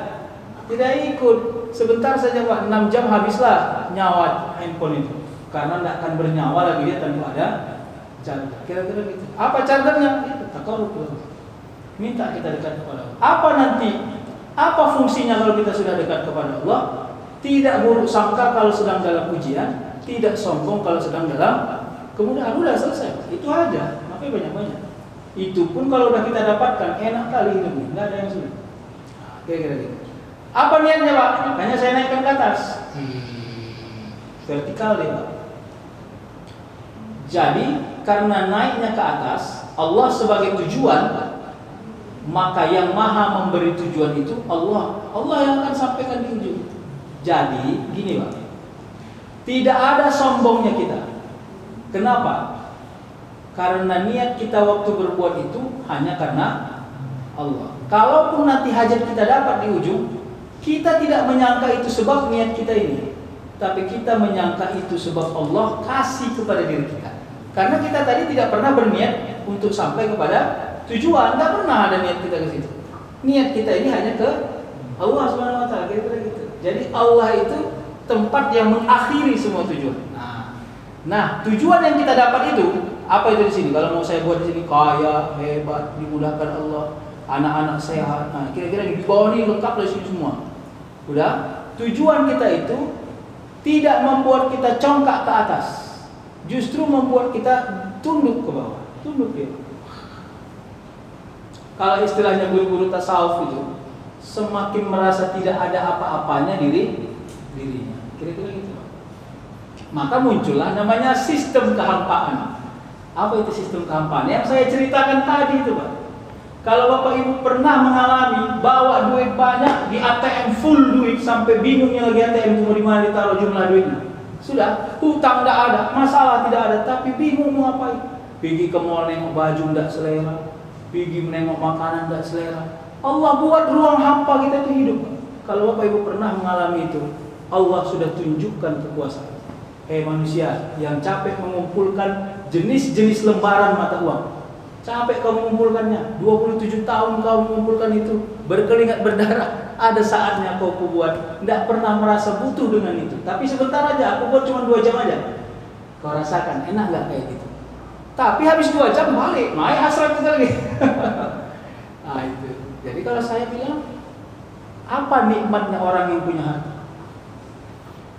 ikut. Sebentar saja Pak, 6 jam habislah nyawa handphone itu. Karena tidak akan bernyawa lagi dia tanpa ada charger. Kira-kira gitu. Apa chargernya? Itu takarrub. Minta kita dekat kepada Allah. Apa nanti? Apa fungsinya kalau kita sudah dekat kepada Allah? Tidak buruk sangka kalau sedang dalam ujian, tidak sombong kalau sedang dalam kemudahan. Udah selesai. Itu aja. Makanya banyak-banyak. Itu pun kalau udah kita dapatkan, enak kali hidupnya. Nggak ada yang sulit. Nah, kira-kira gitu. Apa niatnya Pak? Makanya saya naikkan ke atas. Vertikal deh Pak. Jadi karena naiknya ke atas, Allah sebagai tujuan, maka yang maha memberi tujuan itu Allah. Allah yang akan sampaikan di ujung. Jadi gini Pak, tidak ada sombongnya kita. Kenapa? Karena niat kita waktu berbuat itu hanya karena Allah. Kalaupun nanti hajat kita dapat di ujung, kita tidak menyangka itu sebab niat kita ini, tapi kita menyangka itu sebab Allah kasih kepada diri kita. Karena kita tadi tidak pernah berniat untuk sampai kepada tujuan, tidak pernah ada niat kita ke situ. Niat kita ini hanya ke Allah Subhanahu wa taala, kira-kira gitu. Jadi Allah itu tempat yang mengakhiri semua tujuan. Nah, tujuan yang kita dapat itu apa itu di sini? Kalau mau saya buat di sini kaya, hebat, dimudahkan Allah, anak-anak sehat. Nah, kira-kira di bawah ini lengkap dari sini semua. Udah, tujuan kita itu tidak membuat kita congkak ke atas, justru membuat kita tunduk ke bawah, tunduk dia. Kalau istilahnya guru-guru tasawuf itu, semakin merasa tidak ada apa-apanya dirinya. Kira-kira gitu. Maka muncullah namanya sistem kehampaan. Apa itu sistem kehampaan? Yang saya ceritakan tadi itu Pak. Kalau Bapak Ibu pernah mengalami bawa duit banyak di ATM full duit sampai bingungnya lagi ATM mau di mana ditaruh jumlah duitnya. Sudah, hutang tidak ada, masalah tidak ada, tapi bingung mau ngapain. Pergi ke mall nengok baju tidak selera, pergi menengok makanan tidak selera. Allah buat ruang hampa kita itu hidup. Kalau Bapak Ibu pernah mengalami itu, Allah sudah tunjukkan kekuasaan. Manusia yang capek mengumpulkan jenis-jenis lembaran mata uang, capek kau mengumpulkannya, 27 tahun kau mengumpulkan itu, berkeringat berdarah, ada saatnya kau buat, tidak pernah merasa butuh dengan itu, tapi sebentar aja, aku buat cuma 2 jam aja, kau rasakan, enak gak kayak gitu? Tapi habis 2 jam balik, main hasrat kita lagi. Nah itu, jadi kalau saya bilang, apa nikmatnya orang yang punya harta?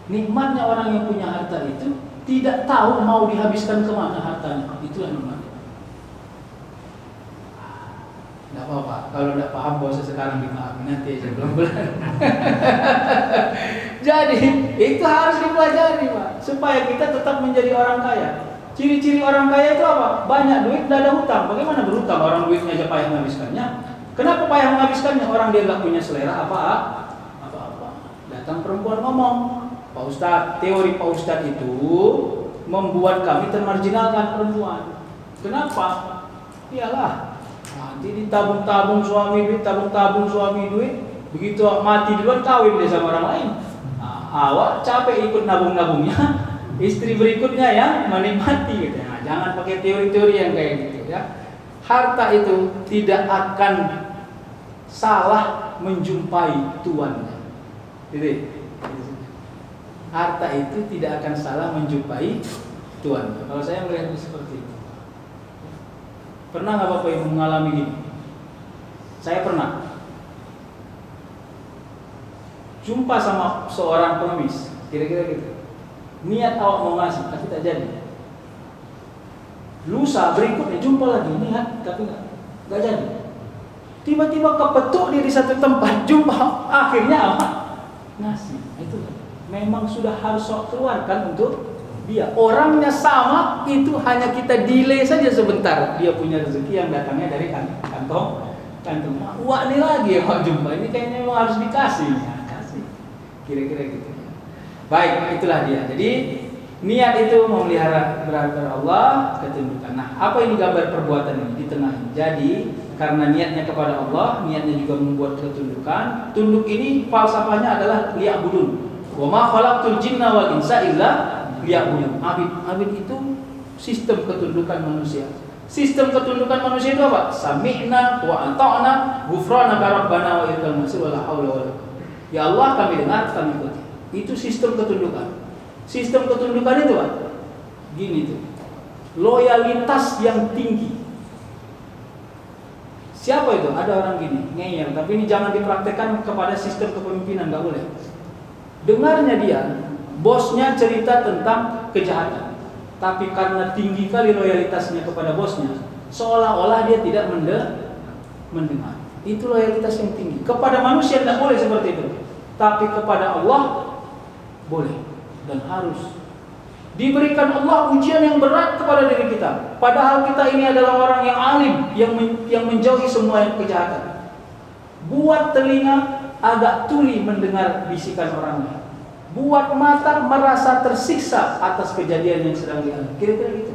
Nikmatnya orang yang punya harta itu tidak tahu mau dihabiskan kemana hartanya. Itulah nikmatnya. Tidak apa-apa, kalau tidak paham bahasa sekarang dimaafin, nanti aja pelan-pelan. Jadi itu harus dipelajari Pak, supaya kita tetap menjadi orang kaya. Ciri-ciri orang kaya itu apa? Banyak duit, tidak ada hutang. Bagaimana berhutang? Orang duitnya aja payah menghabiskannya. Kenapa payah menghabiskannya? Orang dia nggak punya selera apa-apa. Datang perempuan ngomong, Pak Ustadz, teori Pak Ustadz itu membuat kami termarginalkan perempuan. Kenapa? Iyalah, nanti ditabung-tabung suami duit, tabung-tabung suami duit, Begitu mati duluan kawin dia sama orang lain. Awak capek ikut nabung-nabungnya, istri berikutnya yang menikmati gitu. Nah, jangan pakai teori-teori yang kayak gitu ya. Harta itu tidak akan salah menjumpai tuannya. Jadi harta itu tidak akan salah menjumpai tuannya. Kalau saya melihatnya seperti itu. Pernah nggak Bapak Ibu mengalami gini? Saya pernah jumpa sama seorang pengemis, kira-kira gitu. Niat awak mau ngasih, tapi tak jadi. Lusa berikutnya jumpa lagi, niat tapi nggak jadi. Tiba-tiba kepetuk dia di satu tempat, jumpa, akhirnya awak ngasih. Itu memang sudah harus awak keluarkan untuk dia. Orangnya sama, itu hanya kita delay saja sebentar. Dia punya rezeki yang datangnya dari kantong. Wah ini lagi yang awak jumpa, ini kayaknya memang harus dikasih. Kira-kira gitu. Baik, itulah dia. Jadi niat itu memelihara berharga Allah, ketundukan. Nah, apa ini gambar perbuatan ini di tengah ini? Jadi karena niatnya kepada Allah, niatnya juga membuat ketundukan. Tunduk ini falsafahnya adalah liya'budun. Wa ma khalaqtul jinna wal insa illa liya'budun. Abid itu sistem ketundukan manusia. Sistem ketundukan manusia itu apa? Sami'na wa ata'na ghufranaka rabbana wa ilaikal masir wa la haula wa la quwwata. Ya Allah, kami dengar, kami ikuti. Itu sistem ketundukan. Sistem ketundukan itu apa? Gini tuh. Loyalitas yang tinggi. Siapa itu? Ada orang gini, ngeyel. Tapi ini jangan dipraktekkan kepada sistem kepemimpinan, nggak boleh. Dengarnya dia, bosnya cerita tentang kejahatan. Tapi karena tinggi kali loyalitasnya kepada bosnya, seolah-olah dia tidak mendengar. Itu loyalitas yang tinggi. Kepada manusia tidak boleh seperti itu. Tapi kepada Allah boleh dan harus. Diberikan Allah ujian yang berat kepada diri kita. Padahal kita ini adalah orang yang alim, yang menjauhi semua kejahatan. Buat telinga agak tuli mendengar bisikan orang lain. Buat mata merasa tersiksa atas kejadian yang sedang dialami. Kira-kira gitu.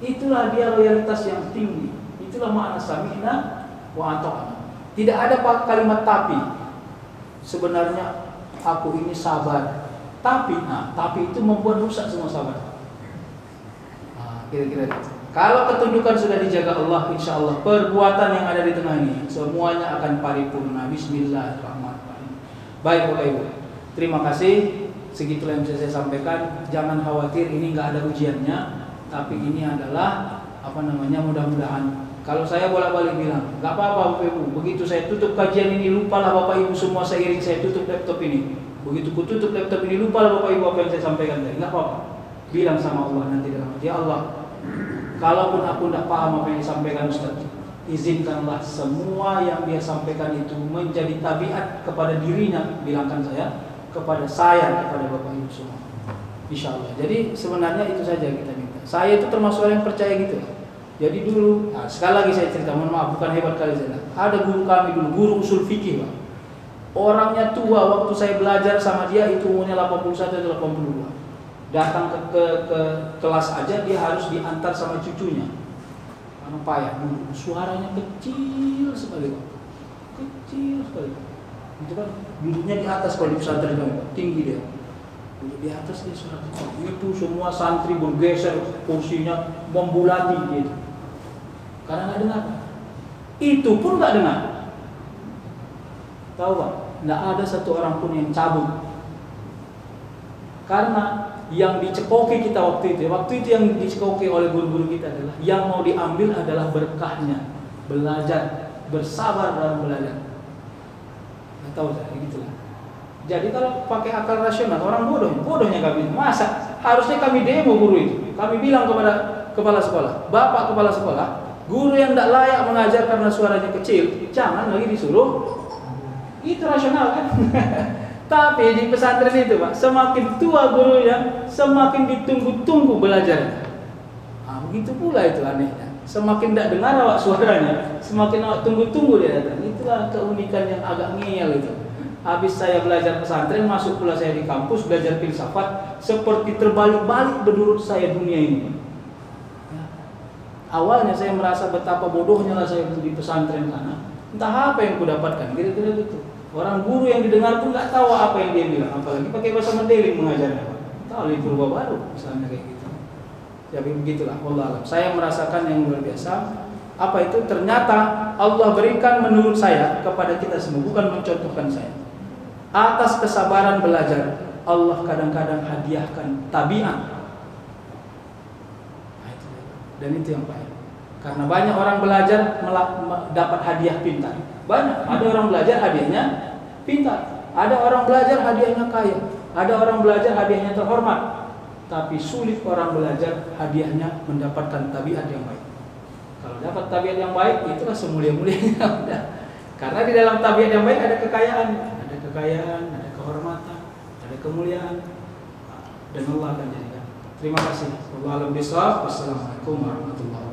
Itulah dia loyalitas yang tinggi. Itulah makna sami'na wa ata'na. Tidak ada kalimat tapi. Sebenarnya aku ini sabar. Tapi itu membuat rusak semua sabar. Kira-kira gitu. Kalau ketundukan sudah dijaga Allah, insya Allah perbuatan yang ada di tengah ini semuanya akan paripurna. Bismillahirrahmanirrahim. Baik Bapak Ibu, terima kasih. Segitulah yang bisa saya sampaikan. Jangan khawatir, ini nggak ada ujiannya. Tapi ini adalah mudah-mudahan. Kalau saya bolak-balik bilang, nggak apa-apa Bapak Ibu. Begitu saya tutup kajian ini, lupalah Bapak Ibu semua seiring saya tutup laptop ini. Begitu ku tutup laptop ini, lupalah Bapak Ibu apa yang saya sampaikan tadi. Nggak apa-apa. Bilang sama Allah nanti dalam hati, ya Allah, kalaupun aku tidak paham apa yang disampaikan Ustaz, izinkanlah semua yang dia sampaikan itu menjadi tabiat kepada dirinya. Bilangkan kepada Bapak Ibu semua. Insya Allah. Jadi sebenarnya itu saja kita minta. Saya itu termasuk orang yang percaya gitu. Jadi dulu, sekali lagi saya cerita, mohon maaf bukan hebat kali saya. Ada guru kami dulu, guru usul fikih Pak. Orangnya tua, waktu saya belajar sama dia itu umurnya 81 atau 82. Datang ke kelas aja dia harus diantar sama cucunya. Karena payah dulu, suaranya kecil sekali Pak. Kecil sekali. Itu kan duduknya di atas kalau di pesantren itu, tinggi dia. Duduk di atas dia suara kecil. Itu semua santri bergeser kursinya membulati gitu. Karena nggak dengar. Itu pun nggak dengar. Tahu Pak? Nggak ada satu orang pun yang cabut. Karena yang dicekoki kita waktu itu yang dicekoki oleh guru-guru kita adalah yang mau diambil adalah berkahnya, belajar, bersabar dalam belajar. Nggak tahu saya gitulah. Jadi kalau pakai akal rasional, orang bodohnya kami. Masa harusnya kami demo guru itu. Kami bilang kepada kepala sekolah, Bapak kepala sekolah, guru yang tidak layak mengajar karena suaranya kecil, jangan lagi disuruh. Itu rasional kan? Tapi di pesantren itu Pak, semakin tua gurunya, semakin ditunggu-tunggu belajar. Begitu pula itu anehnya. Semakin tidak dengar awak suaranya, semakin awak tunggu-tunggu dia datang. Itulah keunikan yang agak ngeyel itu. Habis saya belajar pesantren, masuk pula saya di kampus belajar filsafat, seperti terbalik-balik menurut saya dunia ini. Awalnya saya merasa betapa bodohnya lah saya di pesantren sana. Entah apa yang kudapatkan, kira-kira gitu. Orang guru yang didengar pun nggak tahu apa yang dia bilang, apalagi pakai bahasa Mandailing mengajarnya. Tahu Ali Purba Baru misalnya kayak gitu. Jadi begitulah, wallah alam. Saya merasakan yang luar biasa. Apa itu? Ternyata Allah berikan menurut saya kepada kita semua, bukan mencontohkan saya. Atas kesabaran belajar, Allah kadang-kadang hadiahkan tabiat. Dan itu yang baik. Karena banyak orang belajar dapat hadiah pintar. Banyak. Ada orang belajar hadiahnya pintar. Ada orang belajar hadiahnya kaya. Ada orang belajar hadiahnya terhormat. Tapi sulit orang belajar hadiahnya mendapatkan tabiat yang baik. Kalau dapat tabiat yang baik, itulah semulia-mulianya. Karena di dalam tabiat yang baik ada kekayaan, ada kehormatan, ada kemuliaan, dan Allah akan jadikan. Terima kasih. Wallahu a'lam bishawab. Wassalamualaikum warahmatullahi wabarakatuh.